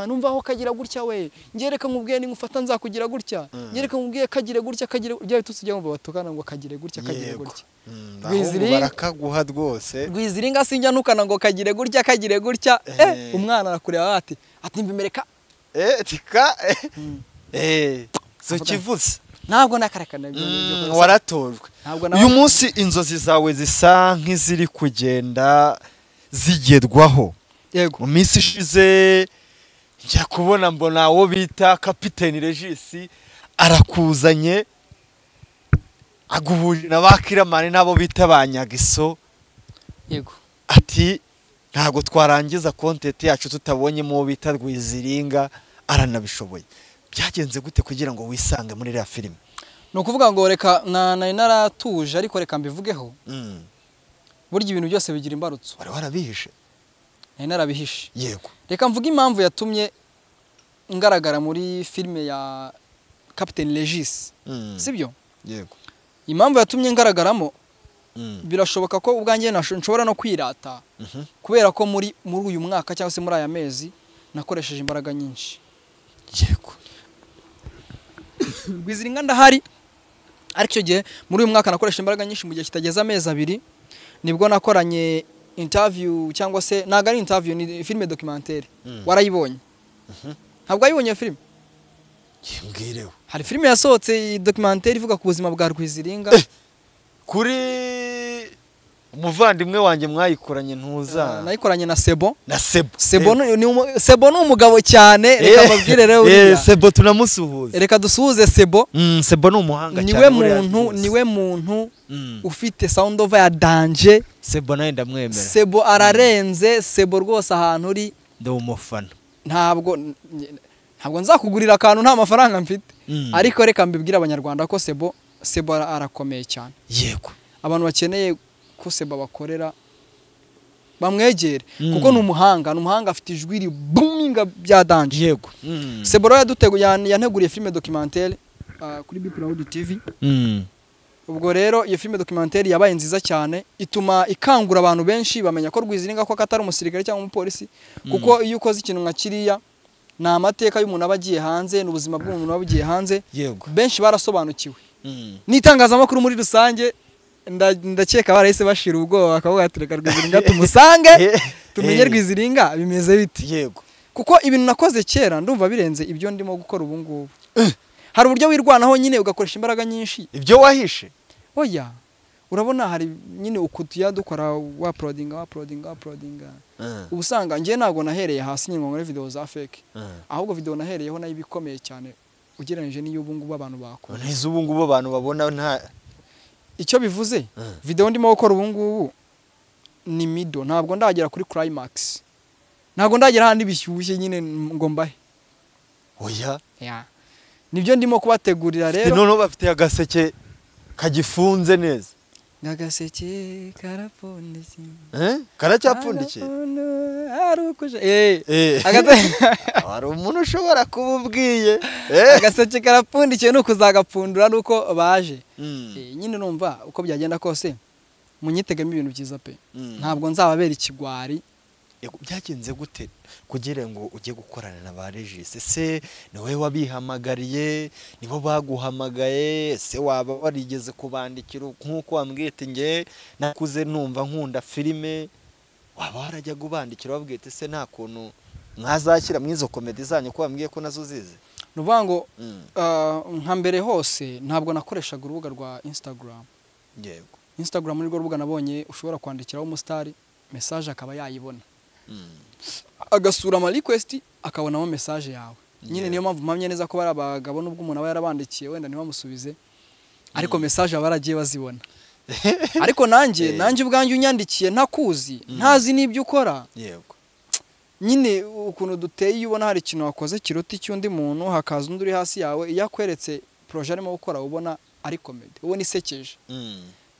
numva aho kagira gutya we ngereka nkubwiye ni ngufata nzakugira gutya ngereka nkubwiye kagire gutya kagire bya bitutse ujya umva batokana ngo kagire gutya Rwiziringa barakaguha rwose Rwiziringa sinjya ntukana ngo kagire gutya umwana arakureba ati mbimereka tika so kivuze ntabwo nakarakana waratojwe uyu munsi inzozi zawe zisa nk'iziri kugenda zigerwaho yego mu minsi ishize njya kubona mbona wo bita Kapiteni Regis arakuzanye aguhurira bakiramane nabo bita banyagiso yego ati ntago twarangiza content yacu tutabonyemo bita Rwiziringa aranabishoboye byagenze gute kugira ngo wisange muri ya filime no kuvuga ngo reka nari naratuje ariko reka mbivugeho burya ibintu byose bigira imbarutso wari warabihishe narabihishe yego reka mvuga impamvu yatumye ngaragara muri filime ya Captain Regis sibyo yego impamvu yatumye ngaragaramo birashoboka ko ubwanjye nshobora no kwirata kubera ko muri uyu mwaka cyangwa se muri aya mezi nakoresheje imbaraga nyinshi yego Rwiziringa ndahari ariko icyo gihe muri uyu mwaka nakoresheje imbaraga nyinshi mu gihe kitageze amezi 2 nibwo nakoranye interview cyangwa se naga ari interview ni filme documentaire warayibonye ntabwo ayibonye filme yimbwireho hari filme yasohotse documentaire ivuga ku buzima bwa Rwiziringa kuri umuvandimwe wanjye mwayikoranye ntuza nayikoranye na Sebo Sebo ni umugabo cyane reka mbabwire rero Sebo tunamusuhuza reka dusuhuze Sebo Sebo ni umuhanga cyane niwe muntu ufite sound over ya danger Sebo nawe ndamwemera Sebo ararenze Sebo rwose ahantu uri ndo umufana ntabwo nzakugurira akantu nta mafaranga mfite ariko reka mbibwira abanyarwanda ko Sebo arakomeye cyane yego abantu bakeneye ko Sebo bakorera bamwegere kuko n'umuhanga afite ijwi ri boominga bya danger yego Sebo yanteguriye filme documentaire kuri Be Proud TV ubwo rero iyo filme documentaire yabaye nziza cyane ituma ikangura abantu benshi bamenya ko Rwiziringa ko atari umusirikare cyangwa umupolisi kuko iyo ukoze ikintu nka kiriya na amateka y'umuntu abagiye hanze n'ubuzima bw'umuntu abagiye hanze benshi barasobanukiwe n'itangazamakuru muri rusange ndakeka barahise bashira ubwoba akavuga ati reka Rwiziringa tumusange tumenye Rwiziringa bimeze biti yego kuko ibintu nakoze kera ndumva birenze ibyo ndimo gukora ubu ngubu hari uburyo wirwanaho nyine ugakoresha imbaraga nyinshi ibyo wahishe oya urabona hari nyine ukutuya dukora uploadinga ubusanga ngiye ntago nahereye hasi nyine ngore video za fake ahubwo video nahereyeho nayo bikomeye cyane ugereranije n'iyo ubu ngubu abantu bakora n'izo ubu ngubu abantu babona nta icyo bivuze video ndimo gukora ubu ngubu ni middle ntabwo ndagera kuri climax ntabwo ndagera handi bishyushye nyine ngo mbahe oya nibyo ndimo kubategurira rero none bafite agaseke kagifunze neza Nagaseke karapfundikiye karacyapfundikiye arukuje hari umuntu ushobora kububwiye agaseke karapfundikiye nuko uzagapfundura nuko baje nyine numva uko byagenda kose munyitegemo ibintu byiza pe ntabwo nzababera ikigwari byagenze gute kugira ngo ujye gukorana na ba Regis se niwe wabihamagariye nibo baguhamagaye se waba warigeze kubandikira nkuko wambwite nge nakuze numva nkunda filime waba warajya kubandikira wabwite se nta kuntu mwazakira mwizo comedy zanyu ko wambwiye ko nazo zize nuvuga ngo nka mbere hose ntabwo nakoreshaga urubuga rwa Instagram yego Instagram ni rwo rubuga nabonye ushobora kwandikiraho umustar message akaba yayibona agasura ama request akabonamo message yawe nyine niyo mpamvu mpamye neza ko bari abagabo nubwo umuntu aba yarabandikiye wenda ntibamusubize ariko message abaragiye bazibona ariko nanjye ubwanjye unyandikiye ntakuzi ntazi n'ibyo ukora yego nyine ukuntu duteye ubona hari ikintu wakoze kiruta cy'undi muntu hakaza undi uri hasi yawe iyo akweretse projet arimo gukora ubona ari comedy ubona isekeje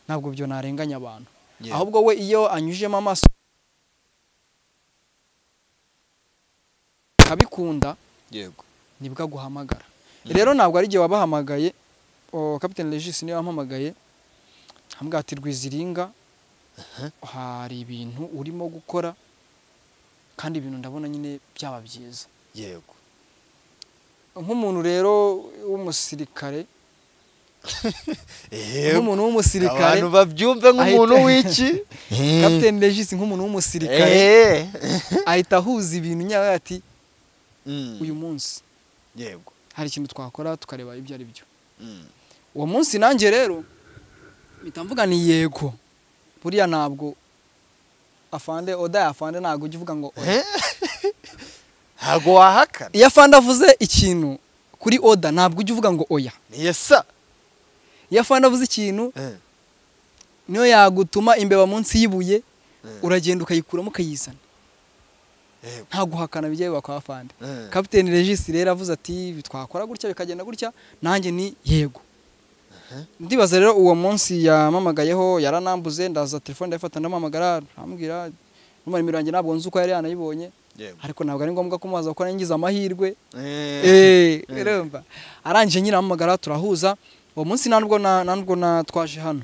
ntabwo byo narenganya abantu ahubwo we iyo anyujemo amaso kabikunda yego nibwo guhamagara rero ntabwo ari gihe wabahamagaye Captain Regis niwe wampamagaye ambwira ati Rwiziringa hari ibintu urimo gukora kandi ibintu ndabona nyine byaba byiza yego nk'umuntu rero w'umusirikare nk'umuntu w'umusirikare abantu babyumve nk'umuntu w'iki Captain Regis nk'umuntu w'umusirikare ahita ahuza ibintu nyawe ati uyu munsi yego hari ikintu twakora tukareba ibyo ari byo uwo munsi nanjye rero bitamvuga ni yego buriya ntabwo afande oda afande ntabwo ujye uvuga ngo ntabwo wahakana iyo afande avuze ikintu kuri oda ntabwo ujye uvuga ngo oya yesa iyo afande avuze ikintu niyo yagutuma imbeba munsi yibuye uragenda ukayikuramo ukayizana nta guhakana bijye bakwa afande Captain Regis rero avuze ati twakora gutya bikagenda gutya nanjye ni yego ndibaza rero uwo munsi yamamagayeho yaranambuze ndaza telefone ndafata ndamamagara ambwira numara imirange ntabwo nzi uko yari yanayibonye ariko ntabwo ari ngombwa ko mubaza ko nangize amahirwe urumva arangije nyine amamagara turahuza uwo munsi ntabwo natwaje hano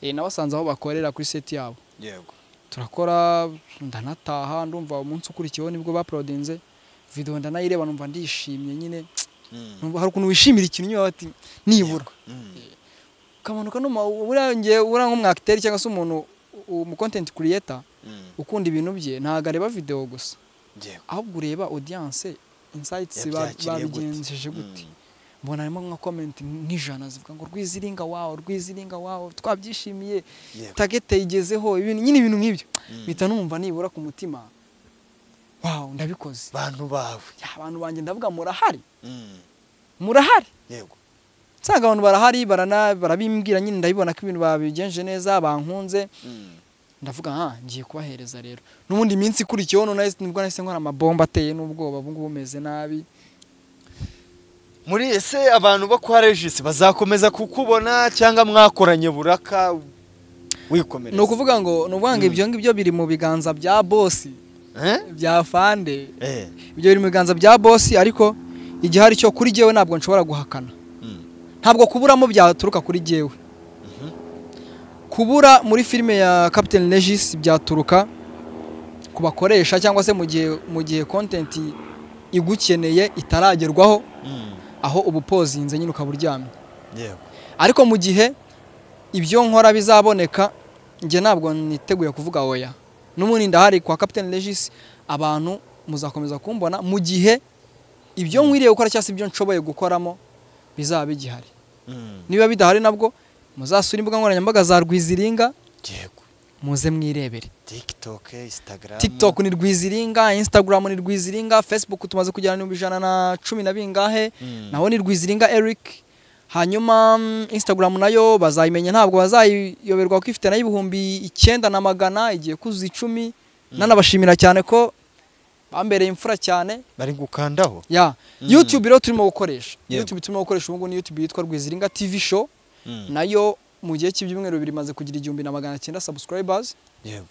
nabasanze aho bakorera kuri set yabo yego turakora ndanataha ndumva umunsi ukurikiyeho nibwo baprodinze video ndanayireba numva ndishimye nyine numva hari ukuntu wishimira ikintu nyo ati nibura kamanuka no urangiye nk'umwacteur cyangwa se umuntu mu content creator ukunda ibintu bye ntago areba video gusa ahubwo ureba audience insights babigenjeje gute mbona harimo nka comment nk'ijana zivuga ngo Rwiziringa wow twabyishimiye tagete igezeho ibintu nyine ibintu nk'ibyo bita numva nibura ku mutima wow ndabikoze bantu bawe abantu banje ndavuga murahari yego nsanga abantu barahari barabimbwira nyine ndabibona ko ibintu babigenje neza bankunze ndavuga ngiye kubahereza rero n'ubundi minsi ikurikiyeho nibwo nahise nkora amabomba ateye n'ubwoba ubu ngubu bumeze nabi muri ese abantu bo kwa Regis bazakomeza kukubona cyangwa mwakoranye buraka wikomereza no kuvuga ngo ibyo ngibyo biri mu biganza bya boss bya fande ibyo biri mu biganza bya boss ariko igihari cyo kuri jewe ntabwo nshobora guhakana ntabwo kuburamo byaturuka kuri jewe kubura muri filime ya Captain Regis byaturuka kubakoresha cyangwa se mu gihe content igukeneye itaragerwaho aho ubupozinze nyine ukaburyamye ariko mu gihe ibyo nkora bizaboneka nge ntabwo niteguye kuvuga oya n'umuntu ndahari kwa Captain Regis abantu muzakomeza kumbona mu gihe ibyo nkwiriye gukora cyangwa se ibyo nshoboye gukoramo bizaba bigihari niba bidahari nabwo muzasura imbuga nkoranyambaga za Rwiziringa yego muze mwirebere. TikTok ni Rwiziringa, Instagram ni Rwiziringa, Facebook tumaze kugera 110 na bingahe, naho ni Rwiziringa Eric. Hanyuma Instagram nayo bazayimenya, ntabwo bazayiyoberwa ko ifite nayo ibihumbi 900 igiye kuzuza 10. Nanabashimira cyane ko bambereye imfura cyane bari gukandaho. YouTube rero turimo gukoresha. YouTube turimo gukoresha ubu ni YouTube yitwa Rwiziringa TV show. Nayo mu gihe cy'ibyumweru bibiri maze kugira 1900 subscribers. Yego.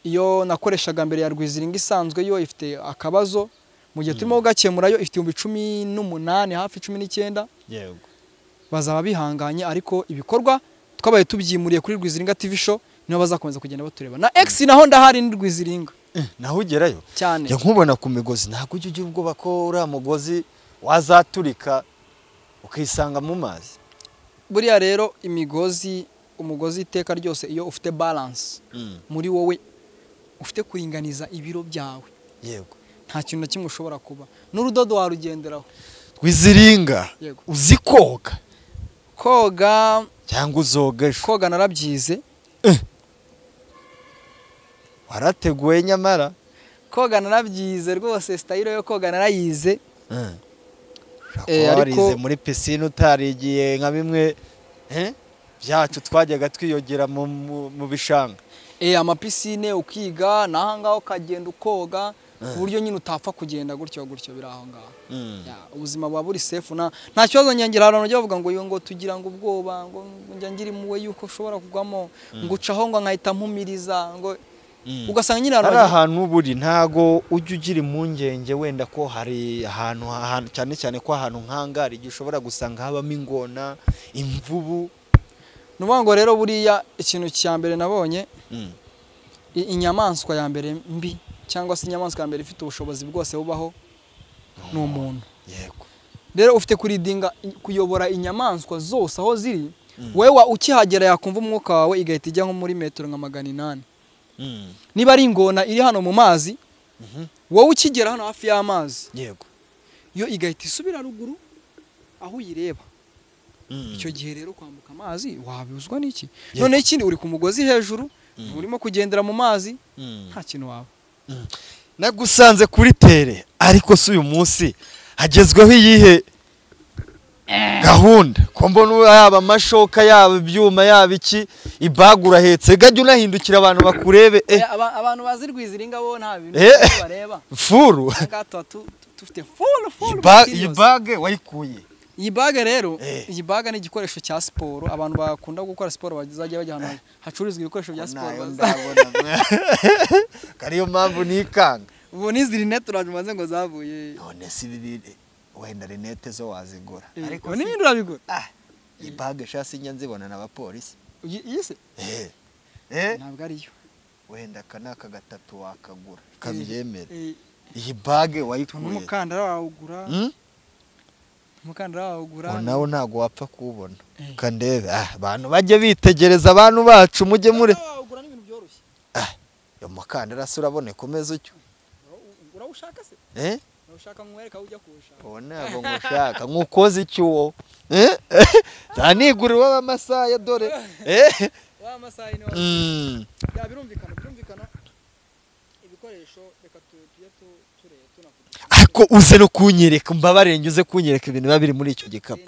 Iyo nakoreshaga mbere ya Rwiziringa isanzwe yo ifite akabazo, mu gihe turimo gakemura yo ifite 18 hafi 19. Yego. Bazaba bihanganye, ariko ibikorwa twabaye tubyimuriye kuri Rwiziringa TV show niho bazakomeza kugenda batureba. Na X naho ndahari ni Rwiziringa. Naho ugerayo cyane. Ya nkubona ku migozi ntabwo ujye ugira ubwoba ko uriya mugozi wazaturika ukisanga mu mazi. Buriya rero umugozi iteka ryose iyo ufite balance muri wowe, ufite kuringaniza ibiro byawe, yego, nta kintu na kimwe ushobora kuba. N'urudodo warugenderaho. Rwiziringa uzi koga cyangwa uzogesha? Koga narabyize. Warateguye nyamara? Koga narabyize rwose, style yo koga narayize. Warize muri piscine utarigiye nka bimwe byacu twajyaga twiyogera mu bishanga. Amapisine ukiga nahangaho kagenda ukoga ku buryo nyine utapfa kugenda gutyo biri aho ngaho. Ubuzima bwa buri safe, nta kibazo nyangira abantu bajya bavuga ngo tugira ngo ubwoba ngo njya ngira imuwe yuko ushobora kugwamo ngucaho ngo nkahita mpumiriza ngo ugasanga nyine ari ahantu buri ntago ujye ugira impungenge wenda ko hari ahantu cyane ko ahantu nkangari gishobora gusanga habamo ingona, imvubu. Nubango rero buriya ikintu cya mbere nabonye inyamaswa ya mbere mbi cyangwa se inyamaswa ya mbere ifite ubushobozi bwose bubaho ni umuntu. Yego. Rero ufite kuridinga kuyobora inyamaswa zose aho ziri, wewe ukihagera yakumva umwuka wawe igahita ijya nko muri metero nka 800. Niba ari ingona iri hano mu mazi, wowe ukigera hano hafi y'amazi, yego, yo igahita isubira ruguru aho uyireba. Icyo gihe rero kwambuka amazi wabuzwa n'iki? None ikindi uri ku mugozi hejuru, urimo kugendera mu mazi, nta kintu waba. Nagusanze kuri tere, ariko si uyu munsi hagezweho iyihe gahunda? Ko mbona yaba amashoka yaba ibyuma yaba iki, ibagura hetse gajya unahindukira abantu bakurebe. Abantu bazi Rwiziringa bo nta bintu bareba. Furu. Tufite furu. Iyi bage wayikuye? Iyi bage rero, iyi bage ni igikoresho cya siporo. Abantu bakunda gukora siporo bazajya bajya hano hacururizwa ibikoresho bya siporo. Kariyo mpamvu nikanga. Ubu nizi rinete urajumaze ngo zavuye. None si bibiri wenda rinete zo wazigura. Ariko n'ibindi urabigura. Iyi bage shasi nyanzibona n'abapolisi. Yise? Ntabwo ari yo. Wenda kanaka gatatu wakagura kabyemera. Iyi bage wayikuye? Umukandara wawugura. Umukandara wawugura. Nawo ntago wapfa kubona. Kandebe abantu bajye bitegereza abantu bacu mujye muri. Wawugura n'ibintu byoroshye. Yo mukandara se urabone komeza ucyo. Urawushaka se? Urawushaka nkwereka ujya kuwushaka. Ntabwo ngushaka nkukoze icyuwo. Zanigurira w'amasaya dore. W'amasaya ni wa. Birumvikana. Ibikoresho reka tujye tunavuga. Ariko uze no kunyereka mbabarenge uze kunyereka ibintu babiri muri icyo gikapu.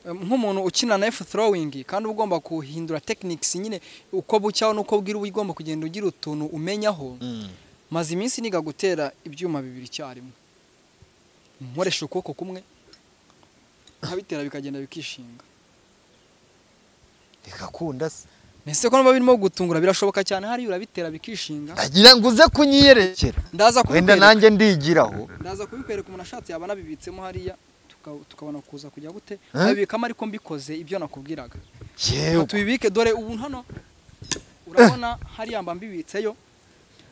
Nk'umuntu ukina na F throwing kandi ugomba kuhindura techniques nyine uko bucyaho nuko bwira ugomba kugenda ugira utuntu umenyaho. Maze iminsi niga gutera ibyuma bibiri cyarimwe. Nkoresha ukoko kumwe nkabitera bikagenda bikishinga. Bikakunda se. Nese ko birimo gutungura birashoboka cyane hari urabitera bikishinga. Ndagira ngo uze kunyiyerekera. Wenda nanjye ndigiraho. Ndaza kubikwereka umuntu ashatse yabana bibitsemo hariya tukabona kuza kujya gute. Abikama ariko mbikoze ibyo nakubwiraga. Yewe. Tubibike dore ubu hano urabona hari yamba mbibitseyo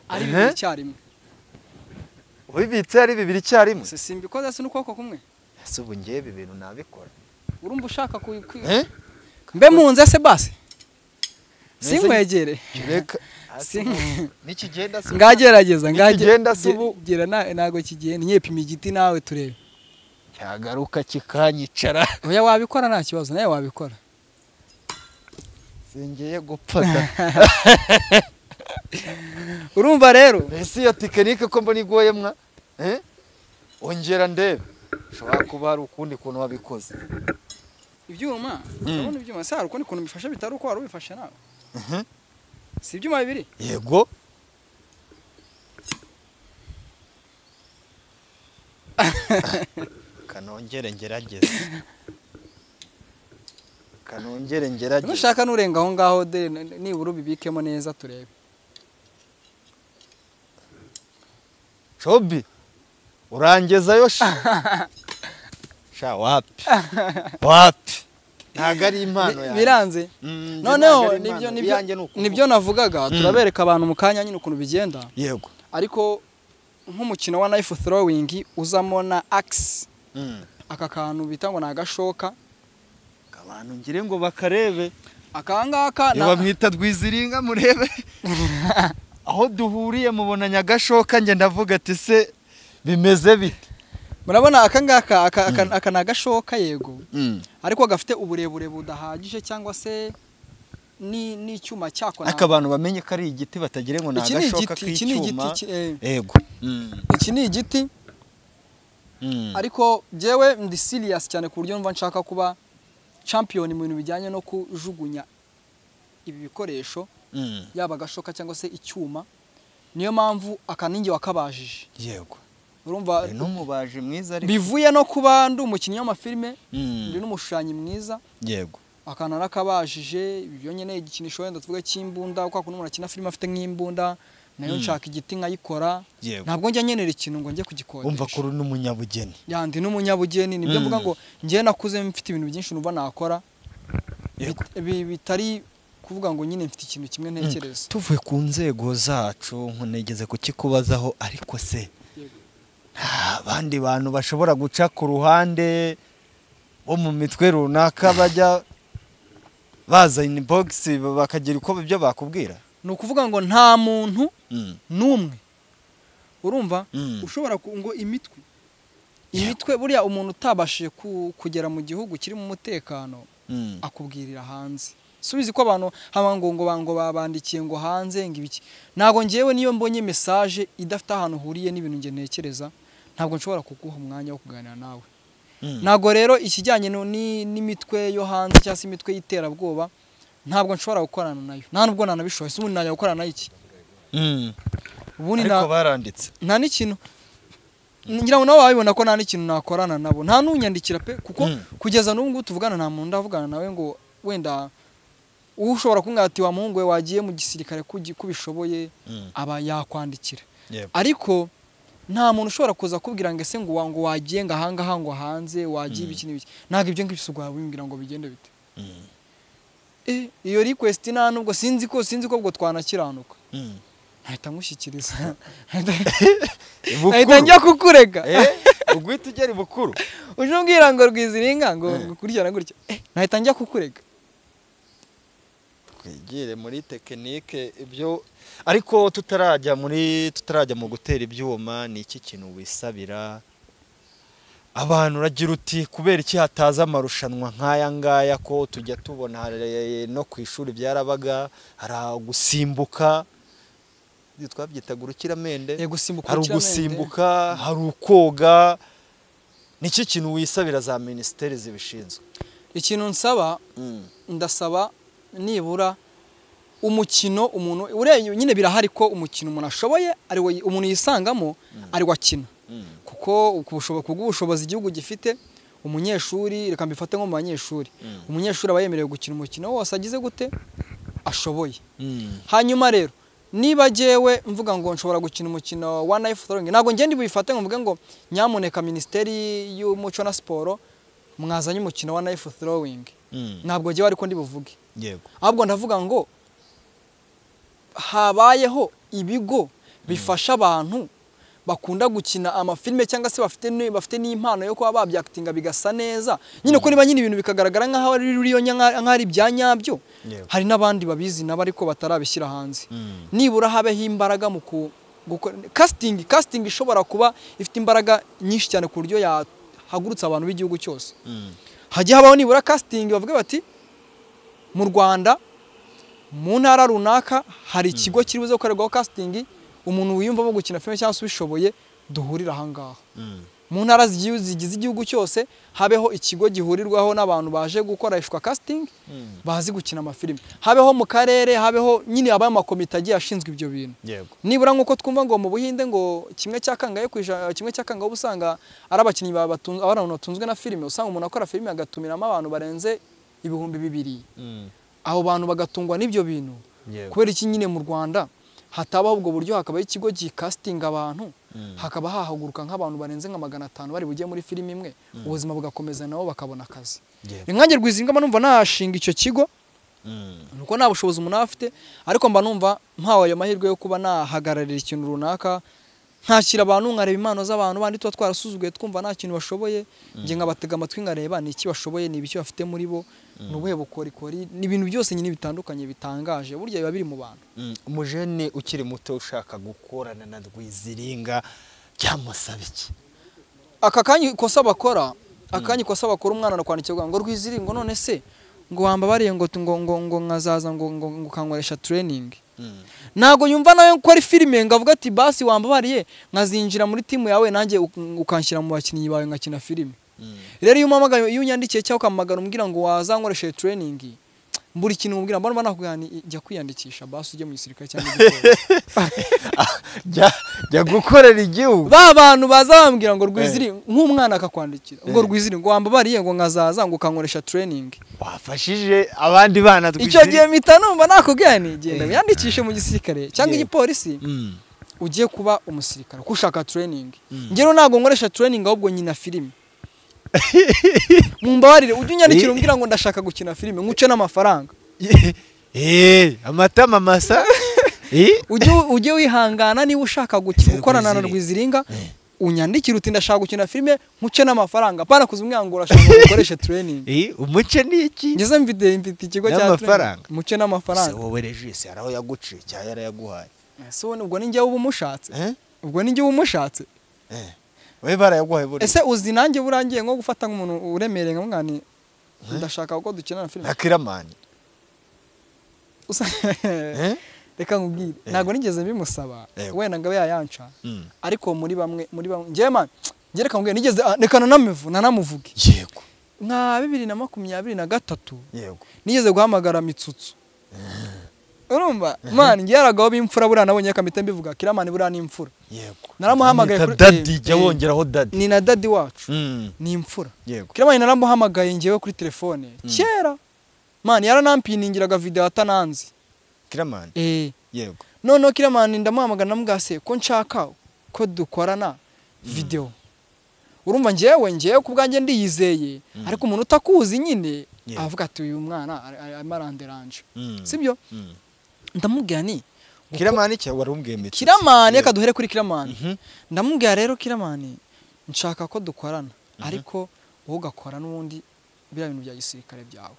ari bibiri cyarimwe. Ubibitse ari bibiri cyarimwe? Se simbikoze se n'ukoko kumwe. Ese ubu ngiye ibi bintu nabikora. Urumva ushaka mbe munze se basi. Sinkwegere. Reka nikigenda se. Ngagerageza ngagenda se ubu gira nago kigenda nyepima igiti nawe turebe. Cyagaruka kikanyicara. Oya wabikora nta kibazo nawe wabikora. sengeye gupfata urumva rero ese iyo tekinike ko mbona igoye mwa ongera ndebe ushobora kuba hari ukundi kuntu wabikoze ibyuma urabona ibyuma se hari ukundi kuntu bifasha bitari uko wari ubifashe nawe si ibyuma bibiri yego kanongere ngerageze nushaka nurenga aho ngaho de nibura ubibikemo neza turebe Shobi urangezayo sha wapi ntago ari impano yawe biranze noneho nibyo navugaga turabereka abantu mu kanya nyine ukuntu bigenda yego ariko nk'umukino wa knife throwing uzamo na axe aka kantu bita ngo nagashoka abantu ngire ngo bakarebe akangaka bamwita Rwiziringa murebe aho duhuriye mubona nyagashoka nge ndavuga ati se bimeze bite murabona akangaka aka nagashoka yego ariko gafite uburebure budahagije cyangwa se ni icyuma cyako abantu bamenye ko ari igiti batagire ngo nagashoka k'icyuma yego iki ni igiti ariko jewe ndi serious cyane ku buryo mva nshaka kuba champion mu bintu bijyanye no kujugunya ibi bikoresho yaba agashoka cyangwa se icyuma niyo mpamvu akaningi wakabajije yego urumva n'umubaje mwiza ariko bivuye no kuba ndi umukinnyi w'amafilme ndi n'umushushanyi mwiza yego akana nakabajije ibyo nyene igikinisho wenda tuvuga cy'imbunda uko umuntu akina filime afite nk'imbunda nayo nshaka igiti nkayikora ntabwo njya nyenera ikintu ngo njye kugikodesha umva ko n'umunyabugeni yandi n'umunyabugeni nibyo mvuga ngo njye nakuze mfite ibintu byinshi numva nakora bitari kuvuga ngo nyine mfite ikintu kimwe ntekereza tuvuye ku nzego zacu nkunegeze kukikubazaho ariko se abandi bantu bashobora guca ku ruhande bo mu mitwe runaka bajya baza inbox bakagira uko byo bakubwira ni ukuvuga ngo nta muntu n'umwe urumva ushobora ngo imitwe buriya umuntu utabashije kugera mu gihugu kiri mu mutekano akubwirira hanze subizi ko abantu ngo babandikiye ngo hanze ngo ibiki ntago ngewe niyo mbonye message idafite ahantu huriye n'ibintu nge ntekereza ntabwo nshobora kuguha umwanya wo kuganira nawe ntago rero ikijyanye n'imitwe yo hanze cyangwa se imitwe y'iterabwoba ntabwo nshobora gukorana nayo nta nubwo nanabishoye se ubundi najya gukorana nayo iki ariko baranditse nta n'ikintu ngira ngo nawe wabibona ko nta n'ikintu nakorana nabo nta n'unyandikira pe kuko kugeza n'ubu ngubu tuvugana nta muntu ndavugana nawe ngo wenda ushobora kungati wa muhungu we wagiye mu gisirikare kubishoboye aba yakwandikira ariko nta muntu ushobora kuza kubwira ngo ese ngo wagiye ngahangaha ngo hanze wagiye ibiki n'ibiki ntabwo ibyo ngibyo usugwa wimbwira ngo bigende bite iyo request nta nubwo sinzi ko ubwo twanakiranuka ntahita ngushyikiriza ntahita njya kukurega ugwita ugera ibukuru uje umbwira ngo Rwiziringa ngo gukurikirana gutya ntahita njya kukurega twigire muri tekinike ibyo ariko tutarajya mu gutera ibyuma ni iki kintu wisabira abantu uragira uti kubera iki hataza amarushanwa nk'aya ngaya ko tujya tubona no ku ishuri byarabaga hari gusimbuka twabyitaga urukiramende hari ugusimbuka hari ukoga ni iki kintu wisabira za minisiteri zibishinzwe ikintu nsaba ndasaba nibura umukino umuntu ureye nyine birahari ko umukino umuntu ashoboye ari umuntu yisangamo ari wakina kuko ubushobozi igihugu gifite umunyeshuri reka mbifate nko mu banyeshuri umunyeshuri aba yemerewe gukina umukino wose agize gute ashoboye hanyuma rero niba jewe mvuga ngo nshobora gukina umukino wa knife throwing ntago ngende bifate ngo mvuge ngo nyamuneka ministeri y'umuco na siporo mwazanye umukino wa knife throwing ntabwo jewe ariko ndi buvuge yego ahubwo ndavuga ngo habayeho ibigo bifasha abantu bakunda gukina amafilme cyangwa se bafite n'impano yo kuba babyactinga bigasa neza nyine ko niba nyine ibintu bikagaragara nkaho ari ruriyo nk'ari byanyabyo hari nabandi babizi nabo ariko batarabishyira hanze nibura habeho imbaraga mu casting ishobora kuba ifite imbaraga nyinshi cyane ku buryo yahagurutsa abantu b'igihugu cyose hajye habaho nibura casting bavuga bati mu Rwanda mu ntara runaka hari ikigo kiri buze gukorerwaho casting umuntu wiyumvamo gukina filime cyangwa se ubishoboye duhurira aha ngaha mu ntara zigize igihugu cyose habeho ikigo gihurirwaho n'abantu baje gukoreshwa casting bazi gukina amafilime habeho mu karere habeho nyine abaye amakomite agiye ashinzwe ibyo bintu nibura nkuko twumva ngo mu Buhinde ngo kimwe cyakangaye kimwe cyakangaye ubusanga ari abakinnyi abantu batunzwe na filime usanga umuntu akora filime agatumiramo abantu barenze 2,000 abo bantu bagatungwa n'ibyo bintu kubera iki nyine mu Rwanda hatabaho ubwo buryo hakabaho ikigo gikasting abantu hakaba hahaguruka nk'abantu barenze nka 500 bari bugiye muri filime imwe ubuzima bugakomeza nabo bakabona akazi inkange Rwizinga mba numva nashinga icyo kigo nuko nta bushobozi umuntu afite ariko mba numva mpawe ayo mahirwe yo kuba nahagararira ikintu runaka ntakira abantu nkareba impano z'abantu bandi tuba twarasuzuguye twumva nta kintu bashoboye nge nkabatega amatwi nkareba ni iki bashoboye ni ibiki bafite muri bo nubuhe bukorikori ni ibintu byose nyine bitandukanye bitangaje burya biba biri mu bantu umujene ukiri muto ushaka gukorana na Rwiziringa cyamusaba iki aka kanyi kosa bakora umwana nakwandikirwa ngo Rwiziringa none se ngo wambabariye ngo nkazaza ngo kankoresha training nago yumva nayo ko ari filime ngavuga ati basi wambabariye nkazinjira muri timu yawe nanjye ukanshyira mu bakinnyi bawe ngakina filime rero iyo umamagaye iyo unyandikiye cyangwa ukamagara umbwira ngo wazankoreshe training mburi kintu umbwira mbona nakugana jya kwiyandikisha basi ujye mu gisirikare cyangwa jya gukorera igihugu ba bantu bazabambwira ngo Rwiziri nk'umwana akakwandikira ngo Rwiziri ngo wambabariye ngo nkazaza ngo kankoresha training wafashije abandi bana Rwiziri icyo gihe mpita numva nakubwira ni genda wiyandikishe mu gisirikare cyangwa igipolisi ugiye kuba umusirikare kushaka training ngero nago nkoresha training ahubwo nyina filime mumbabarire ujye unyandikira umbwira ngo ndashaka gukina filime nkuce n'amafaranga amatama masa ujye wihangana niba ushaka gukorana na Rwiziringa unyandikira uti ndashaka gukina filime nkuce n'amafaranga pana kuzumbwira ngo urashaka gukoresha training umuce niki ngeze mfite ikigo cya training muce n'amafaranga se wowe regisi araho yaguciye cyaya yarayaguhaye so ubwo ninjye ubumushatse ubwo ninjye ubumushatse we barayaguhaye buri ese uzi nanjye burangiye nko gufata nk'umuntu uremereye nkamwani ndashaka ko dukina na filime akiramani reka nkubwire ntago nigeze bimusaba wenda ngabe yayanca ariko muri bamwe ngiye man ngereka nkubwire nigeze nekana nanamuvuge yego nka 2023 yego nigeze guhamagara Mitsutsu urumva man ngiyaragaho bimfura bura nabonye kamite mbivuga kiramani bura ni imfura yego naramuhamagaye kuri daddy jya wongeraho daddy ni na daddy wacu ni imfura yego kiramani naramuhamagaye ngewe kuri telefone kera man yaranampiningiraga video atananzi kiramani yego none kiramani ndamuhamagara namugase ko nshaka ko dukorana video urumva ngewe kubwanjye ndiyizeye ariko umuntu utakuzi nyine avuga ati uyu mwana amaranderanje sibyo ndamubwira ni kiramani cyo warumbwiye Mitsutsu kiramani reka duhere kuri kiramani ndamubwira rero kiramani nshaka ko dukorana ariko wowe ugakora n'ubundi bira bintu bya gisirikare byawe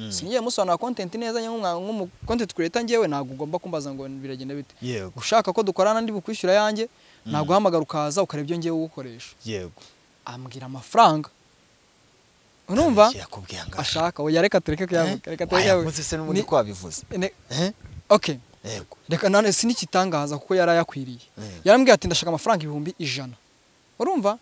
singiye musobanura content neza nk'umu content creator ngewe ntago ugomba kumbaza ngo biragenda bite yego ushaka ko dukorana ndi bukwishyura yanjye ntago uhamagara ukaza ukareba ibyo ngiye gukoresha yego ambwira amafaranga urumva yakubwiye ngo ashaka oya reka tureke kuyavuga reka tureke yavuze se n'ubundi ko wabivuze okay yego reka none sinikitangaza kuko yarayakwiriye yarambwiye ati ndashaka amafaranga 100,000 urumva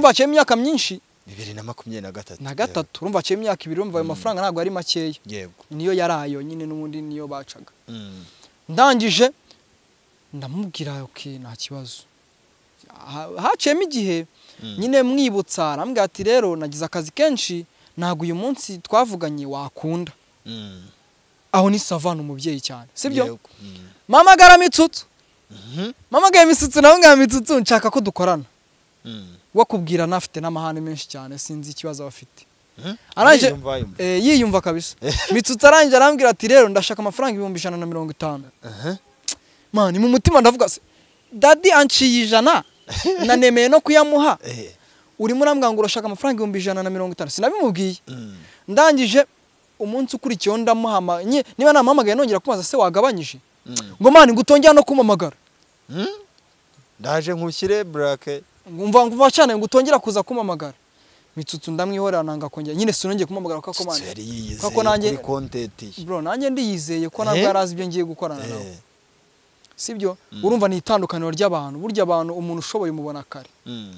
aciye imyaka myinshi 2023 urumva aciye imyaka 2 urumva ayo mafaranga ntabwo ari makeya yego niyo yarayo nyine n'ubundi niyo bacaga ndangije ndamubwira okay nta kibazo haciyemo igihe nyine mwibutsa arambwira ati rero nagize akazi kenshi ntabwo uyu munsi twavuganye wakunda aho ni savana umubyeyi cyane sibyo mama gara Mitsutsu mama gara Mitsutsu nawe ngara Mitsutsu nshaka ko dukorana wakubwira nafite n'amahane menshi cyane sinzi ikibazo bafite aranje yiyumva kabisa Mitsutsu aranje arambwira ati rero ndashaka amafaranga 150 man mu mutima ndavuga se daddy anciye 100 nanemeye no kuyamuha urimo urambwira ngo urashaka amafaranga 150 sinabimubwiye ndangije umunsi ukurikiyeho ndamuhamagaye niba namuhamagaye nongera kumaza se wagabanyije ngo mani ngutongera no kumamagara ndaje nkushyire bracket ngumva cyane ngutongera kuza kumamagara mitsutsu ndamwihorera nanga kongera nyine sinongeye kumamagara ko komanda yari yiyizeye kako nanjye kuri content ye bro nanjye ndiyizeye ko nabwo yarazi ibyo ngiye gukorana nawe sibyo urumva ni itandukaniro ry'abantu burya abantu umuntu ushoboye umubona kare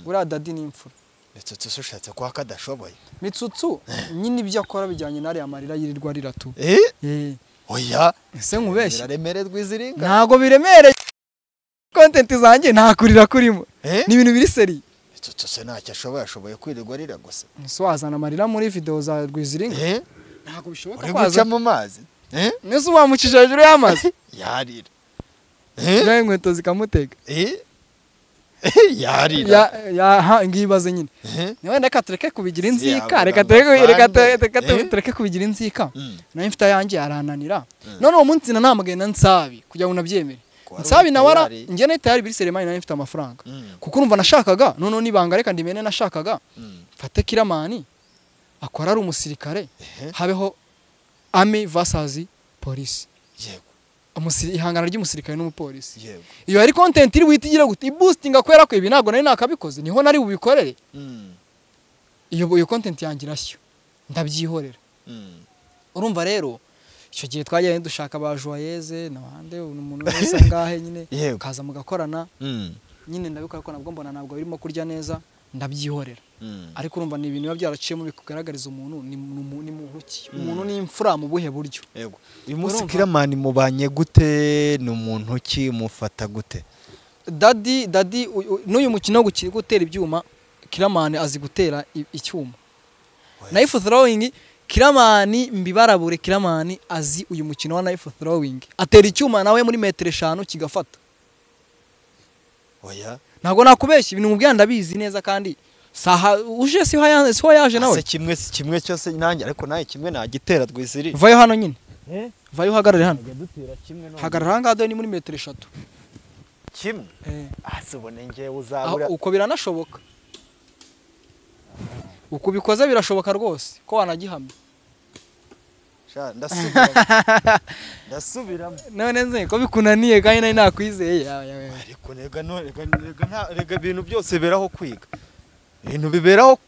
buriya dadi ni imfura mitsutsu ushatse kwa kadashoboye mitsutsu nyine ibyo akora bijyanye n'ari amarira yirirwa riratu oya ese nkubeshye biraremererwa iziringa ntago biremereye content zanjye ntakurira kurimo ni ibintu biri seri mitsutsu se ntacyo ashoboye kwirirwa rira gusa ese wazana amarira muri video za Rwiziringa ntago bishoboka uri guca mu mazi nese wamucisha hejuru y'amazi yarira nawe inkweto zikamutega yarira ngibaze nyine niwe reka tureke kubigira inzika reka tureke kubigira inzika nawe mfite yanjye arananira none uwo munsi namagenda nsabi kugira ngo nabyemere nsabi nawara njye nahita yari biri seremani nawe mfite amafaranga kuko urumva nashakaga none nibanga reka ndimene nashakaga mfate Kiramani akora ari umusirikare habeho Army versus Police ihangana ry'umusirikare n'umupolisi iyo ari content iri witigira gute boostinga kwera ko ibi nago nari nakabikoze niho nari bubikorere iyo content yangira shyo ndabyihorera urumva rero icyo gihe twagiye dushaka ba Joyeuse n'abandi umuntu wese ngahe nyine kaza mugakorana nyine ndabikora ko nabwo mbona nabwo birimo kurya neza ndabyihorera ariko urumva ni ibintu biba byaraciyemo bikugaragariza umuntu ni muhuki umuntu ni imfura mu buhe buryo yego uyu munsi Kiramani mubanye gute ni umuntu ki mufata gute dadi n'uyu mukino wo gutera ibyuma Kiramani azi gutera icyuma knife throwing Kiramani mbibarabure Kiramani azi uyu mukino wa knife throwing atera icyuma nawe muri metero 5 kigafata oya ntago nakubeshya ibintu mu byanda bizi neza kandi saha uje si yaje nawe kimwe cyose nanjye ariko naye kimwe nagitera Rwiziri vayo hano nyine vayo hagarare hano hagarara hanga ni muri metero 3 kimwe asubone ngiye uzabura uko biranashoboka uko bikoze birashoboka rwose ko wanagihamye ndasubiramo none nze ko bikunaniye kandi nari nakwizeye ariko rega ibintu byose beraho kwiga ibintu biberaho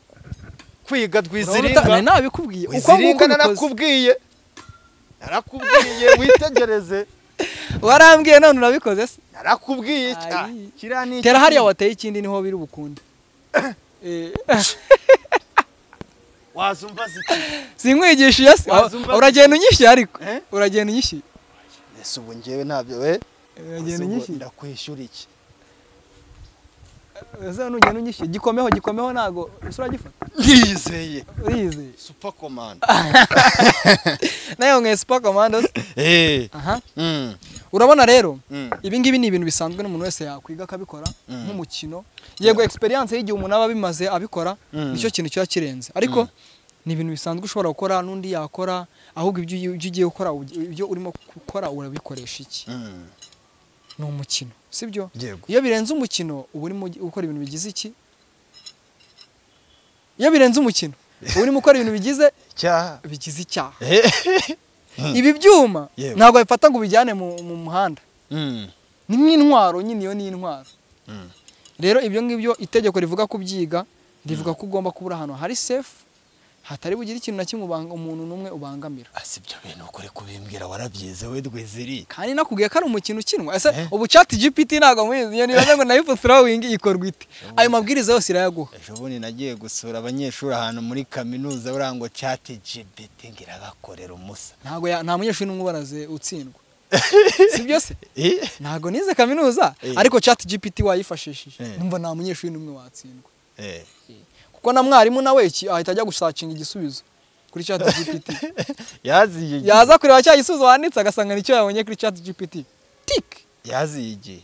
kwiga Rwiziringa nabikubwiye uko narakubwiye witegereze warambwiye none urabikoze se narakubwiye kirani tera hariya wateye ikindi niho biri ubukunde wazumva ziki sinkwigishiye se uragenda unyishyira ariko uragenda unyishyira ese ubu ngewe ntabyo uragenda unyishyira ndakwishyura iki ese nugenda unyishyira gikomeho nago uragifata yizeye super command nayo nge super command urabona rero ibi ngibi ni ibintu bisanzwe n'umuntu wese yakwiga akabikora nk'umukino yego experience y'igihe umuntu aba bimaze abikora nicyo kintu cyo kirenze ariko ni ibintu bisanzwe ushobora gukora n'undi yakora ahubwo ibyo ugiye gukora ibyo urimo gukora urabikoresha iki ni umukino sibyo iyo birenze umukino uba urimo gukora ibintu bigize iki iyo birenze umukino uba urimo gukora ibintu bigize icyaha ibi byuma ntabwo bifata ngo bijyane mu muhanda ni nk'intwaro nyine iyo ni intwaro rero ibyo ngibyo itegeko rivuga kubyiga rivuga ko ugomba kubura hano hari safe hatari bugira ikintu na kimwe umuntu numwe ubangamira asibyo bintu ukore kubimbwira warabyize we Rwiziri kandi nakubwiye ko ari umukino ukinwa ese ubu chat GPT ntago mwizi iyo nibaza ngo knife throwing ikorwa ite ayo mabwiriza yose irayaguha ejo bundi nagiye gusura abanyeshuri ahantu muri kaminuza urango chat GPT ngira bakorera umusa ntago nta munyeshuri n'umwe baraze utsindwa sibyo se ntago nize kaminuza ariko chat GPT wayifashishije numva nta munyeshuri n'umwe watsindwa kuko na mwarimu nawe ahita ajya gusacinga igisubizo kuri chat GPT yaza kureba cya gisubizo wanditse agasanga nicyo yabonye kuri chat GPT tik yaziye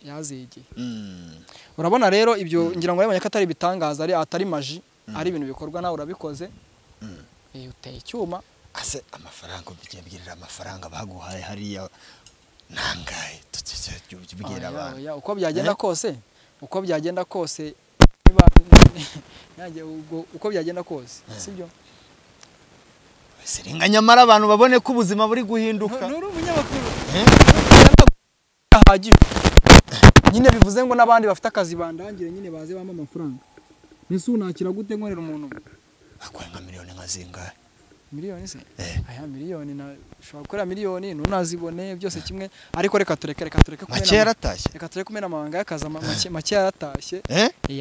urabona rero ibyo ngira ngo yabonye ko atari bitangaza atari maji ari ibintu bikorwa nawe urabikoze uteye icyuma ase amafaranga ubyibwirira amafaranga baguhaye hariya nangaye tubwira abantu uko byagenda kose uko byagenda kose sibyo Siringa nyamara abantu babone ko ubuzima buri guhinduka nuru umunyamakuru ahagije nyine bivuze ngo nabandi bafite akazi bandangire nyine baze bama amafaranga nese unakira gute nkorera umuntu akora nka miliyoni nka zingahe? Miliyoni se aya miliyoni na ushobora gukora miliyoni ntunazibone byose kimwe ariko reka tureke kumena make yaratashye reka tureke kumena amabanga y'akazi make yaratashye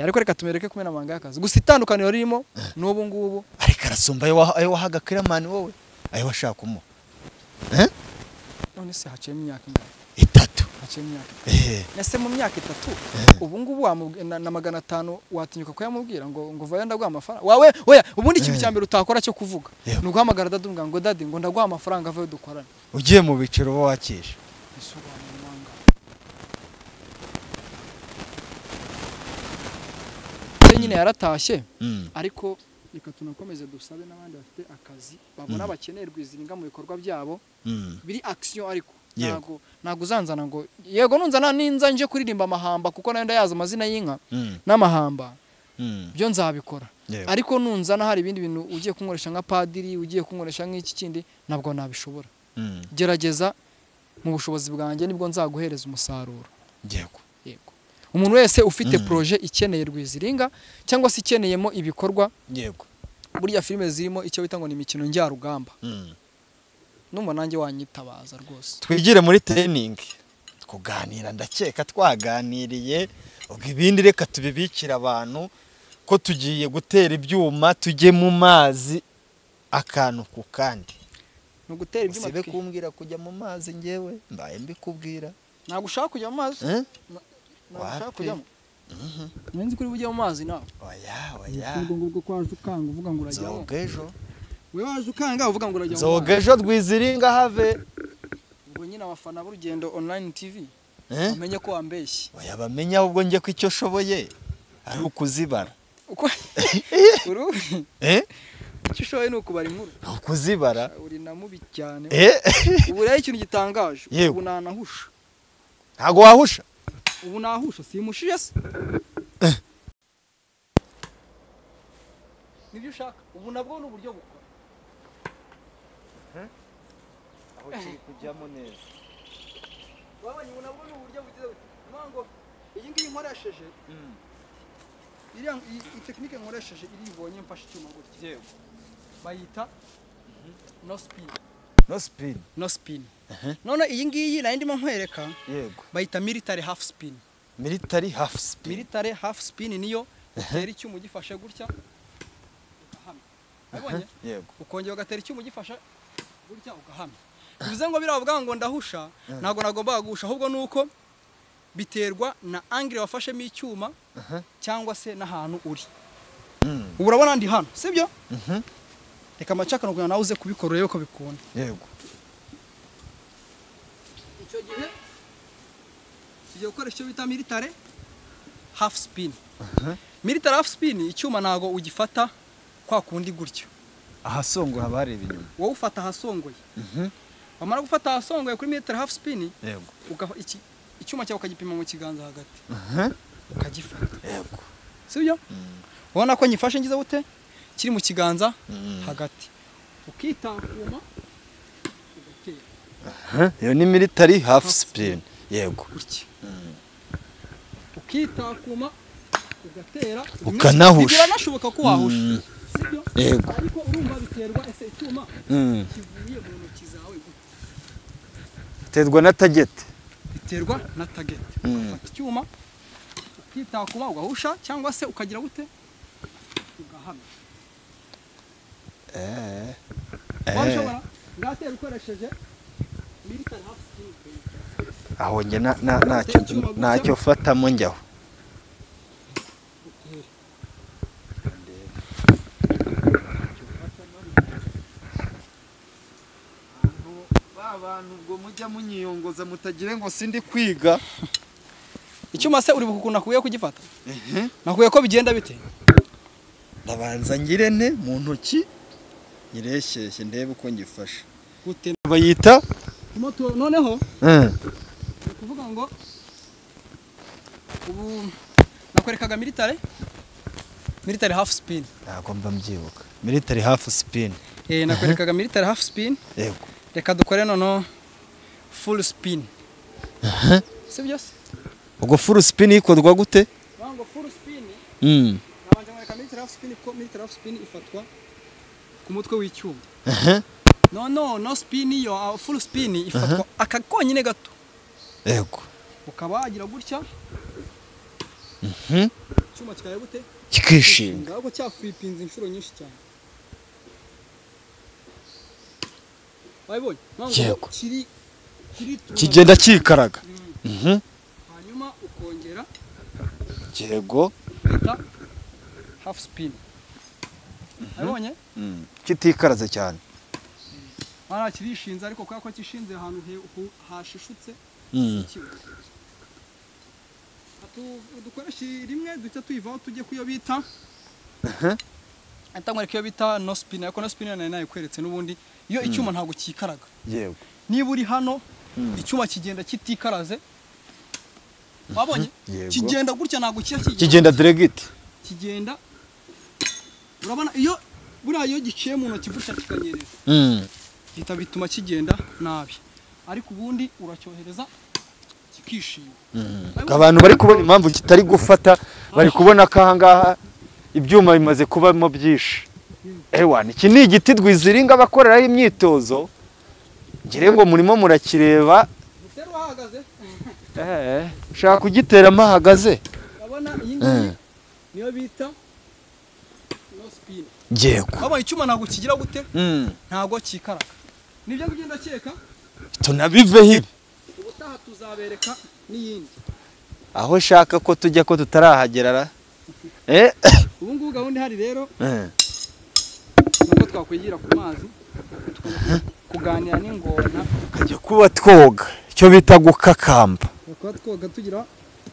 ariko reka tumereke kumena amabanga y'akazi gusa itandukaniro ririmo n'ubu ngubu ariko arasumba ayo wahaga Clement wowe ayo washaka kumuha none se haciyemo imyaka 3 haciyemo imyaka nese mu myaka 3 ubu ngubu na 500 watinyuka ko yamubwira ngo vayo ndaguha amafaranga wawe oya ubundi ikintu cya mbere utakora cyo kuvuga ni uguhamagara dadunga ngo dadi ngo ndaguha amafaranga vayo dukorana ugiye mu biciro bo wakisha nyine yaratashye ariko reka tunakomeze dusabe n'abandi bafite akazi babona bakenerwa iziringa mu bikorwa byabo biri action ariko nago uzanzana ngo yego nunzana ninza nje kuririmba amahamba kuko nayo ndayaza amazina y'inka n'amahamba byo nzabikora ariko nunzana hari ibindi bintu ugiye kunkoresha nka padiri ugiye kunkoresha nk'iki kindi nabwo nabishobora gerageza mu bushobozi bwanjye nibwo nzaguhereza umusaruro yego umuntu wese ufite projet ikeneye rwiziringa cyangwa se ikeneyemo ibikorwa yego burya filime zirimo icyo bita ngo ni imikino njyarugamba numva nanjye wanyitabaza rwose twigire muri training kuganira ndakeka twaganiriye ubwo ibindi reka tubibikira abantu ko tugiye gutera ibyuma tujye mu mazi akantu ku kandi no gutera ibyuma sibe kumbwira kujya mu mazi ngewe mbaye mbikubwira ntabwo ushaka kujya mu mazi nashaka kujyamo nzi kuri bujye mu mazi nawe oya ubwo kwaje ukanga uvuga ngo urajyamo zogejo we waje ukanga uvuga ngo urajyamo zogejo rwiziringa have ubwo nyine abafana b'urugendo online TV bamenye ko wambeshye oya bamenya ubwo ngiye ko icyo shoboye ari ukuzibara uko icyo ushoboye ni ukubara inkuru ukuzibara uri na mubi cyane ubu rero ikintu gitangaje ubu nanahusha ntago wahusha ubu nahusha simushije se nibyo ushaka ubu nabwo ni uburyo bukora aho kiri kujyamo neza wabanye ubu nabwo ni uburyo bugize ngo iyi ngiyi nkoresheje iyi tekinike nkoresheje iribonye mfashe icyuma gutya yego bayita no spin none iyi ngiyi nayo ndimo nkwereka yego bayita military half spin military half spin niyo utera icyuma ugifashe gutya ugahamya abonye yego ukongera ugatera icyuma ugifashe gutya ugahamya bivuze ngo biravuga ngo ndahusha ntago nagomba guhusha ahubwo nuko biterwa na angle wafashemo icyuma cyangwa se n'ahantu uri ubu urabona ndi hano sibyo reka amacaka no nawe uze kubikora rero ko bikunda yego icyo gihe tugiye gukoresha icyo bita military half spin military half spin icyuma nago ugifata kwa kundi gutyo ahasongoye haba hari ibinyuma wowe ufata ahasongoye wamara gufata ahasongoye kuri military half spin yego icyuma cyawe ukagipima mu kiganza hagati ukagifata yego sibyo ubona ko nyifashe ngize bute kiri mu kiganza hagati ukitakuma ugatera iyo ni military half spin yego ukitakuma ugatera ukanahusha biranashoboka ko wahusha sibyo yego ariko urumva biterwa ese icyuma kivuye mu ntoki zawe biterwa na target biterwa na target ufata icyuma ukitakuma ugahusha cyangwa se ukagira gute ugahamya wabishobora ngatera ukoresheje military half spin aho nge ntacyo fatamo njyaho abantu ubwo mujya munyiyongoza mutagire ngo sindi kwiga icyuma se uri bukukuna kuye kugifata nakuye ko bigenda bite ndabanza ngirene mu ntoki nyireshyeshye ndebe uko ngifasha gute bayita moto noneho kuvuga ngo ubu nakwerekaga military half spin nagomba mbyibuka military half spin nakwerekaga military half spin yego reka dukore nono full spin sibyo se ubwo full spin ikorwa gute ngo full spin nabanje nkwereka military half spin ko military half spin ifatwa ku mutwe w'icyuma no spin yo full spin ifatwa akakonyine gato yego ukaba wagira gutya cyuma kikaye gute kikishinga ngako cyafipinze inshuro nyinshi cyane bayibonye yego kiri kigenda kikaraga hanyuma ukongera yego bita half spin bayibonye kitikaraze cyane ara kirishinze ariko kwa ko kishinze ahantu hashishutse dukoresha rimwe duhita tuyivaho tujye kuyo bita atangwa kiyo bita no spin ariko no spin nayo kweretse n'ubundi iyo icyuma ntago kikaraga yego niba uri hano icyuma kigenda kitikaraze wabonye kigenda gutya ntago kigenda direct kigenda urabona iyo buriya iyo giciye mu ntoki gutya kikanyereza gita bituma kigenda nabi ariko ubundi uracyohereza kikishima abantu bari kubona impamvu kitari gufata bari kubona ko ahangaha ibyuma bimaze kubamo byinshi ewa iki ni igiti Rwiziringa bakoreraho imyitozo ngire ngo murimo murakireba ushaka kugiteramo ahagaze urabona iyi ngiyi niyo bita no spin yego aba icyuma ntago kigira gute ntago kikaraga nibyo kugenda cyeka tunabive hibi ubutaha tuzabereka n'iyindi aho shaka ko tujya ko tutarahagerara ubu ngubu gahunda hari rero nako twakwigira ku mazi kuganira n'ingona kajya kuba twoga icyo bita gukakamba kuba twoga tugira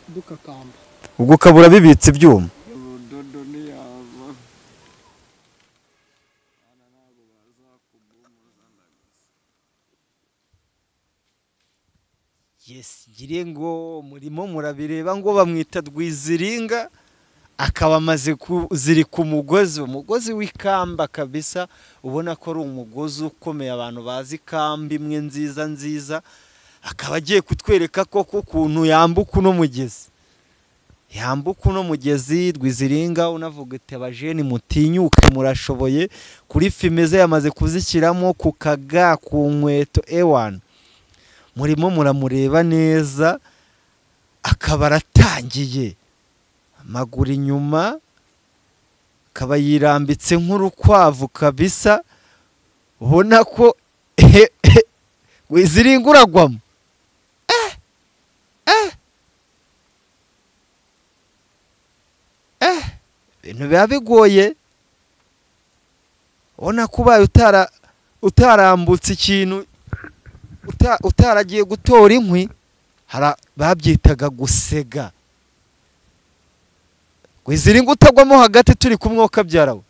dukakamba ubwo kabura bibitse ibyuma gire ngo murimo murabireba ngo bamwita Rwiziringa akaba amaze kuzirika umugozi w'ikamba kabisa ubona ko ari umugozi ukomeye abantu bazi kamba imwe nziza akaba agiye kutwereka ko ukuntu yambuka uno mugezi Rwiziringa unavuga ati abajeni mutinyuke murashoboye kuri filime ze yamaze kuzishyiramo ku kaga ku nkweto ewan murimo muramureba neza akaba aratangiye amaguru inyuma akaba yirambitse nk'urukwavu kabisa ubona ko Rwiziringa uragwamo ibintu biba bigoye ubona ko ubaye utarambutse ikintu utaragiye gutora inkwi babyitaga gusega Rwiziringa utagwamo hagati turi kumwoka byarawe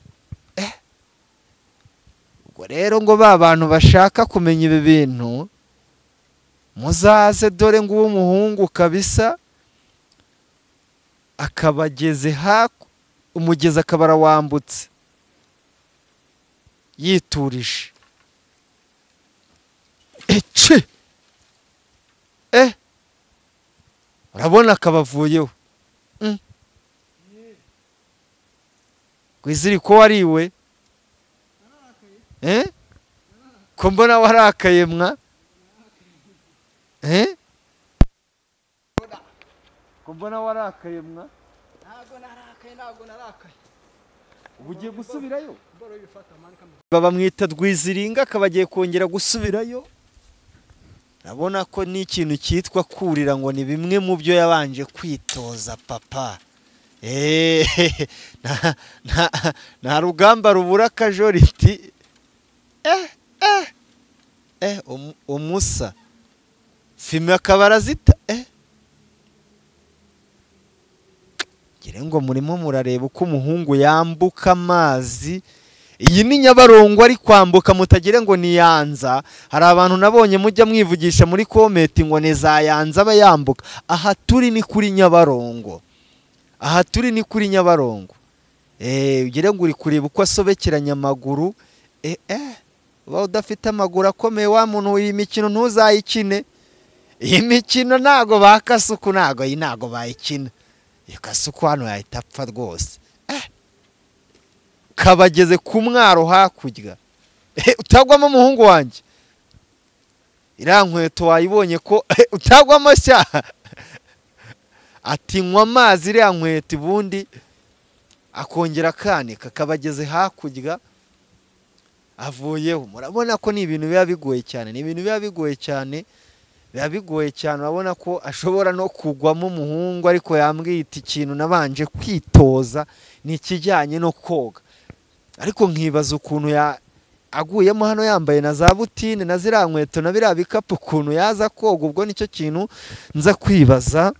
ubwo rero ngo ba bantu bashaka kumenya ibi bintu muzaze dore ngo umuhungu kabisa akabageze umugezi akaba arawambutse yiturije urabona akabavuyeho Rwiziringa ko wariwe ko mbona warakaye mwa ko mbona warakaye mwa ntago narakaye ubu ugiye gusubirayo bamwita Rwiziringa akaba agiye kongera gusubirayo urabona ko n'ikintu cyitwa kurira ngo ni bimwe mu byo yabanje kwitoza papa nta rugamba rubura akajoriti umusa filime akaba arazita ngira ngo murimo murareba uko umuhungu yambuka amazi iyi ni Nyabarongo ari kwambuka mutagire ngo ni Yanza hari abantu nabonye mujya mwivugisha muri komenti ngo ni za Yanza aba yambuka aha turi ni kuri Nyabarongo ugire ngo uri kureba uko asobekeranya amaguru uba udafite amaguru akomeye wa muntu iyi mikino ntuzayikine iyi mikino ntago bakasuku ntago bayikina iyo kasuku hano yahita apfa rwose kabageze ku mwaro hakurya utagwamo umuhungu wanjye iriya nkweto wayibonye ko utagwamo sha ati nywa amazi iriya nkweto ubundi akongera akanika kabageze hakurya avuyeho. Murabona ko ni ibintu biba bigoye cyane, ni ibintu biba bigoye cyane, biba bigoye cyane. Urabona ko ashobora no kugwamo umuhungu ariko yambwiye ikintu nabanje kwitoza ni ikijyanye no koga, ariko nkibaza ukuntu aguyemo hano yambaye na za butine na ziriya nkweto na biriya bikapu ukuntu yaza koga. Ubwo nicyo kintu nza kwibaza.